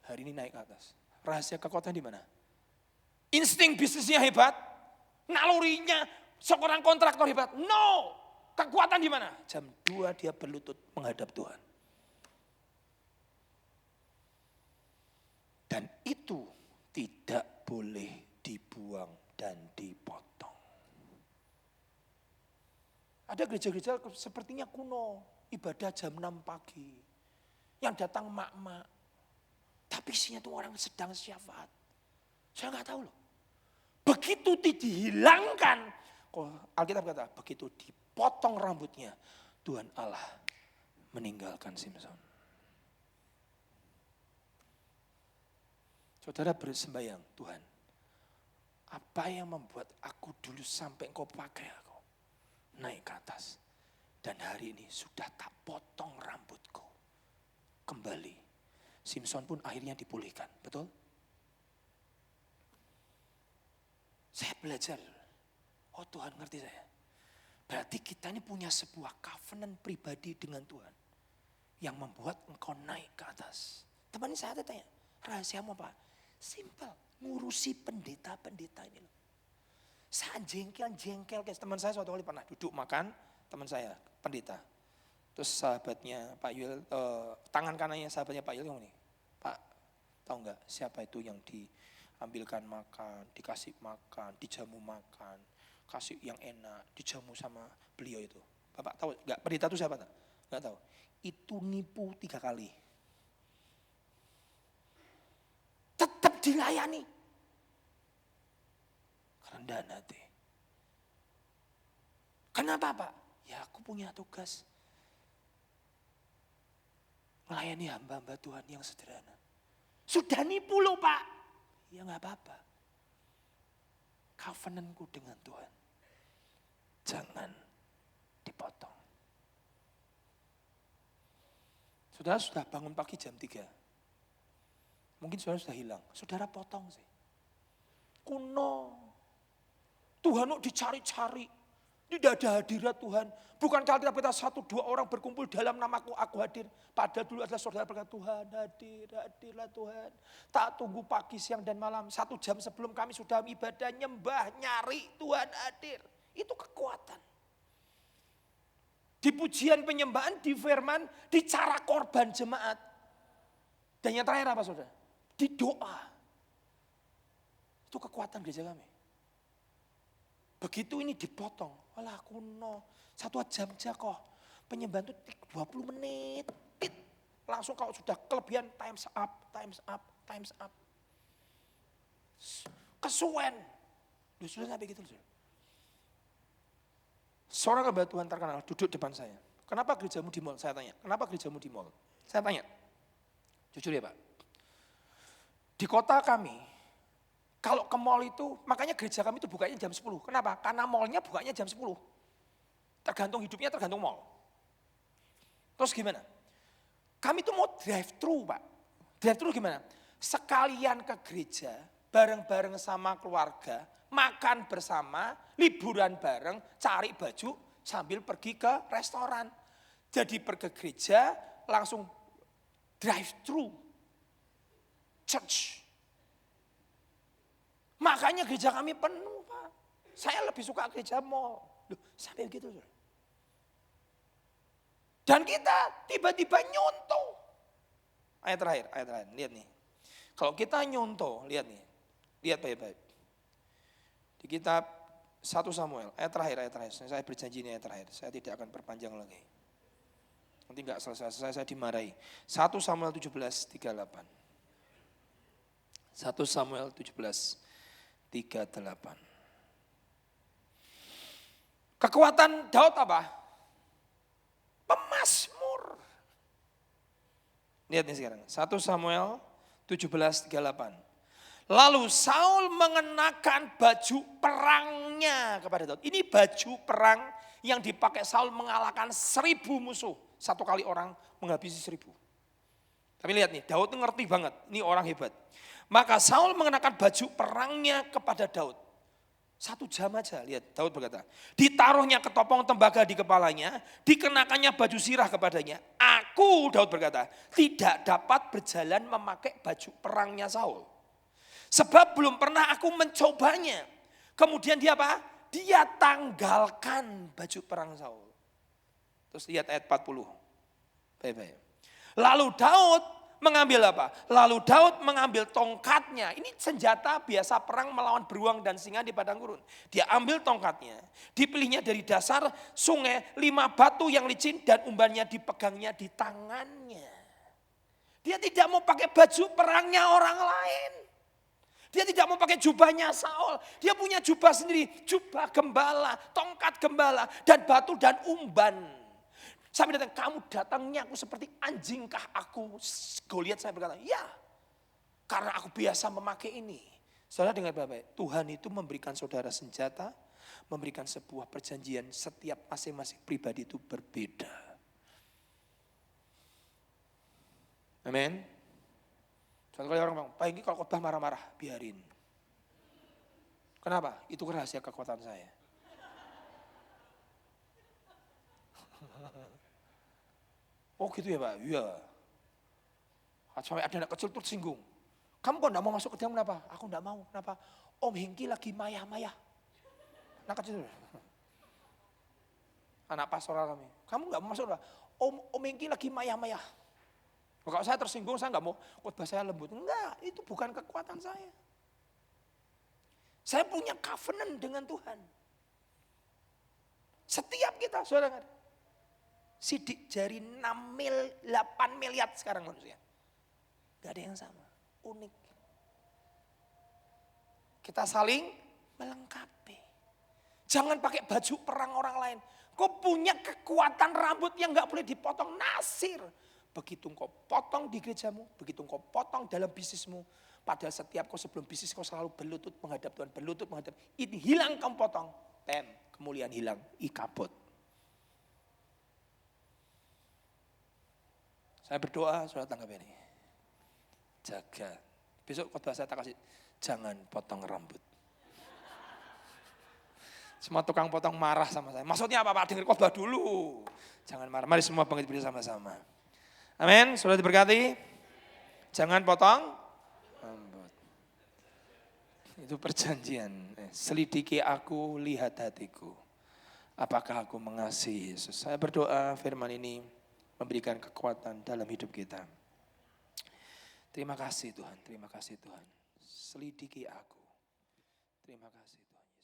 Hari ini naik ke atas. Rahasia kekuatan di mana? Insting bisnisnya hebat, nalurinya seorang kontraktor hebat. No. Kekuatan di mana? Jam 2 dia berlutut menghadap Tuhan. Dan itu tidak boleh dibuang dan dipotong. Ada gereja-gereja sepertinya kuno, ibadah jam 6 pagi. Yang datang mak-mak. Tapi isinya tuh orang sedang syafaat. Saya nggak tahu loh. Begitu dihilangkan, Alkitab kata, begitu dipotong rambutnya, Tuhan Allah meninggalkan Simson. Saudara bersembayang, Tuhan, apa yang membuat aku dulu sampai Engkau pakai aku naik ke atas. Dan hari ini sudah tak potong rambutku. Kembali. Simson pun akhirnya dipulihkan, betul? Saya belajar. Oh Tuhan ngerti saya. Berarti kita ini punya sebuah covenant pribadi dengan Tuhan. Yang membuat engkau naik ke atas. Teman ini saya tanya, rahasiamu apa? Simple, ngurusi pendeta-pendeta ini loh. Saya jengkel, teman saya suatu kali pernah duduk makan, teman saya pendeta. Terus sahabatnya Pak Yul, tangan kanannya sahabatnya Pak Yul ngomong nih, Pak tahu nggak siapa itu yang diambilkan makan, dikasih makan, dijamu makan, kasih yang enak, dijamu sama beliau itu. Bapak tahu nggak pendeta itu siapa? Nggak tahu. Itu nipu 3 kali. Tetap dilayani. Kerendahan hati. Kenapa Pak? Ya aku punya tugas. Melayani hamba-hamba Tuhan yang sederhana. Sudah nipu loh Pak. Ya gak apa-apa. Covenantku dengan Tuhan. Jangan dipotong. Saudara sudah bangun pagi jam 3. Mungkin saudara sudah hilang. Saudara potong sih. Kuno. Tuhan kok dicari-cari. Tidak ada hadirat Tuhan. Bukankah Alkitab kata 1-2 orang berkumpul dalam namaku aku hadir. Padahal dulu adalah saudara berkata Tuhan hadirlah Tuhan. Tak tunggu pagi, siang dan malam. 1 jam sebelum kami sudah ibadah nyembah nyari Tuhan hadir. Itu kekuatan. Di pujian penyembahan, di firman, di cara korban jemaat. Dan yang terakhir apa saudara? Di doa. Itu kekuatan gereja kami. Begitu ini dipotong. Walah kuno. 1 jam aja kok. Penyembahan itu 20 menit. Langsung kalau sudah kelebihan times up. Kesuwen. Sudah sampai gitu. Seorang hamba Tuhan terkenal duduk depan saya. Kenapa gerejamu di mall? Saya tanya. Kenapa gerejamu di mall? Saya tanya. Jujur ya Pak. Di kota kami, kalau ke mall itu, makanya gereja kami itu bukanya jam 10. Kenapa? Karena mallnya bukanya jam 10. Tergantung hidupnya, tergantung mall. Terus gimana? Kami itu mau drive thru Pak. Drive thru gimana? Sekalian ke gereja, bareng-bareng sama keluarga, makan bersama, liburan bareng, cari baju, sambil pergi ke restoran. Jadi pergi ke gereja, langsung drive thru church. Makanya gereja kami penuh Pak. Saya lebih suka gereja mall. Loh, sampai begitu. Dan kita tiba-tiba nyontoh. Ayat terakhir, lihat nih. Kalau kita nyontoh, lihat nih. Lihat baik-baik. Di kitab 1 Samuel, ayat terakhir. Saya berjanji ini ayat terakhir. Saya tidak akan perpanjang lagi. Nanti enggak selesai, saya dimarahi. 1 Samuel 17:38. 1 Samuel 17:38. Kekuatan Daud apa? Pemazmur. Lihat nih sekarang. 1 Samuel 17:38. Lalu Saul mengenakan baju perangnya kepada Daud. Ini baju perang yang dipakai Saul mengalahkan 1000 musuh. 1 kali orang menghabisi 1000. Tapi lihat nih, Daud itu ngerti banget. Ini orang hebat. Maka Saul mengenakan baju perangnya kepada Daud. 1 jam aja, lihat Daud berkata. Ditaruhnya ketopong tembaga di kepalanya, dikenakannya baju sirah kepadanya. Aku, Daud berkata, tidak dapat berjalan memakai baju perangnya Saul. Sebab belum pernah aku mencobanya. Kemudian dia apa? dia tanggalkan baju perang Saul. Terus lihat ayat 40. Baik-baik. Lalu Daud mengambil apa? Lalu Daud mengambil tongkatnya. Ini senjata biasa perang melawan beruang dan singa di padang gurun. Dia ambil tongkatnya. Dipilihnya dari dasar sungai, 5 batu yang licin dan umbannya dipegangnya di tangannya. Dia tidak mau pakai baju perangnya orang lain. Dia tidak mau pakai jubahnya Saul. Dia punya jubah sendiri. Jubah gembala, tongkat gembala, dan batu dan umban. Sampai datang, kamu datangnya aku seperti anjingkah aku? Goliat saya berkata, ya. Karena aku biasa memakai ini. Saudara dengar baik-baik, Tuhan itu memberikan saudara senjata, memberikan sebuah perjanjian, setiap masing-masing pribadi itu berbeda. Amin. Suatu kali orang bilang, Pak ini kalau khotbah marah-marah, biarin. Kenapa? Itu rahasia kekuatan saya. Oh gitu ya Pak? Iya. Sampai ada anak kecil tersinggung. Kamu kok enggak mau masuk ke dalam kenapa? Aku enggak mau. Kenapa? Om Hengki lagi maya-maya. Anak kecil. Anak pastoral kami. Kamu enggak mau masuk kenapa? Om Hengki lagi maya-maya. Kalau saya tersinggung, saya enggak mau khotbah saya lembut. Enggak, itu bukan kekuatan saya. Saya punya covenant dengan Tuhan. Setiap kita, saudara, sidik jari 6 mil, 8 miliar sekarang manusia. Gak ada yang sama, unik. Kita saling melengkapi. Jangan pakai baju perang orang lain. Kau punya kekuatan rambut yang gak boleh dipotong, nasir. Begitu kau potong di gerejamu, begitu kau potong dalam bisnismu. Padahal setiap kau sebelum bisnis kau selalu berlutut menghadap Tuhan, berlutut menghadap. Ini hilang kamu potong, kemuliaan hilang, ikabut. Saya berdoa, saudara tanggap ini. Jaga. Besok khotbah saya tak kasih, jangan potong rambut. Semua tukang potong marah sama saya. Maksudnya apa Pak? Dengar khotbah dulu. Jangan marah. Mari semua bangkit berdiri sama-sama. Amin. Sudah diberkati. Jangan potong rambut. Itu perjanjian. Selidiki aku, lihat hatiku. Apakah aku mengasihi Yesus? Saya berdoa firman ini memberikan kekuatan dalam hidup kita. Terima kasih Tuhan, terima kasih Tuhan. Selidiki aku. Terima kasih Tuhan.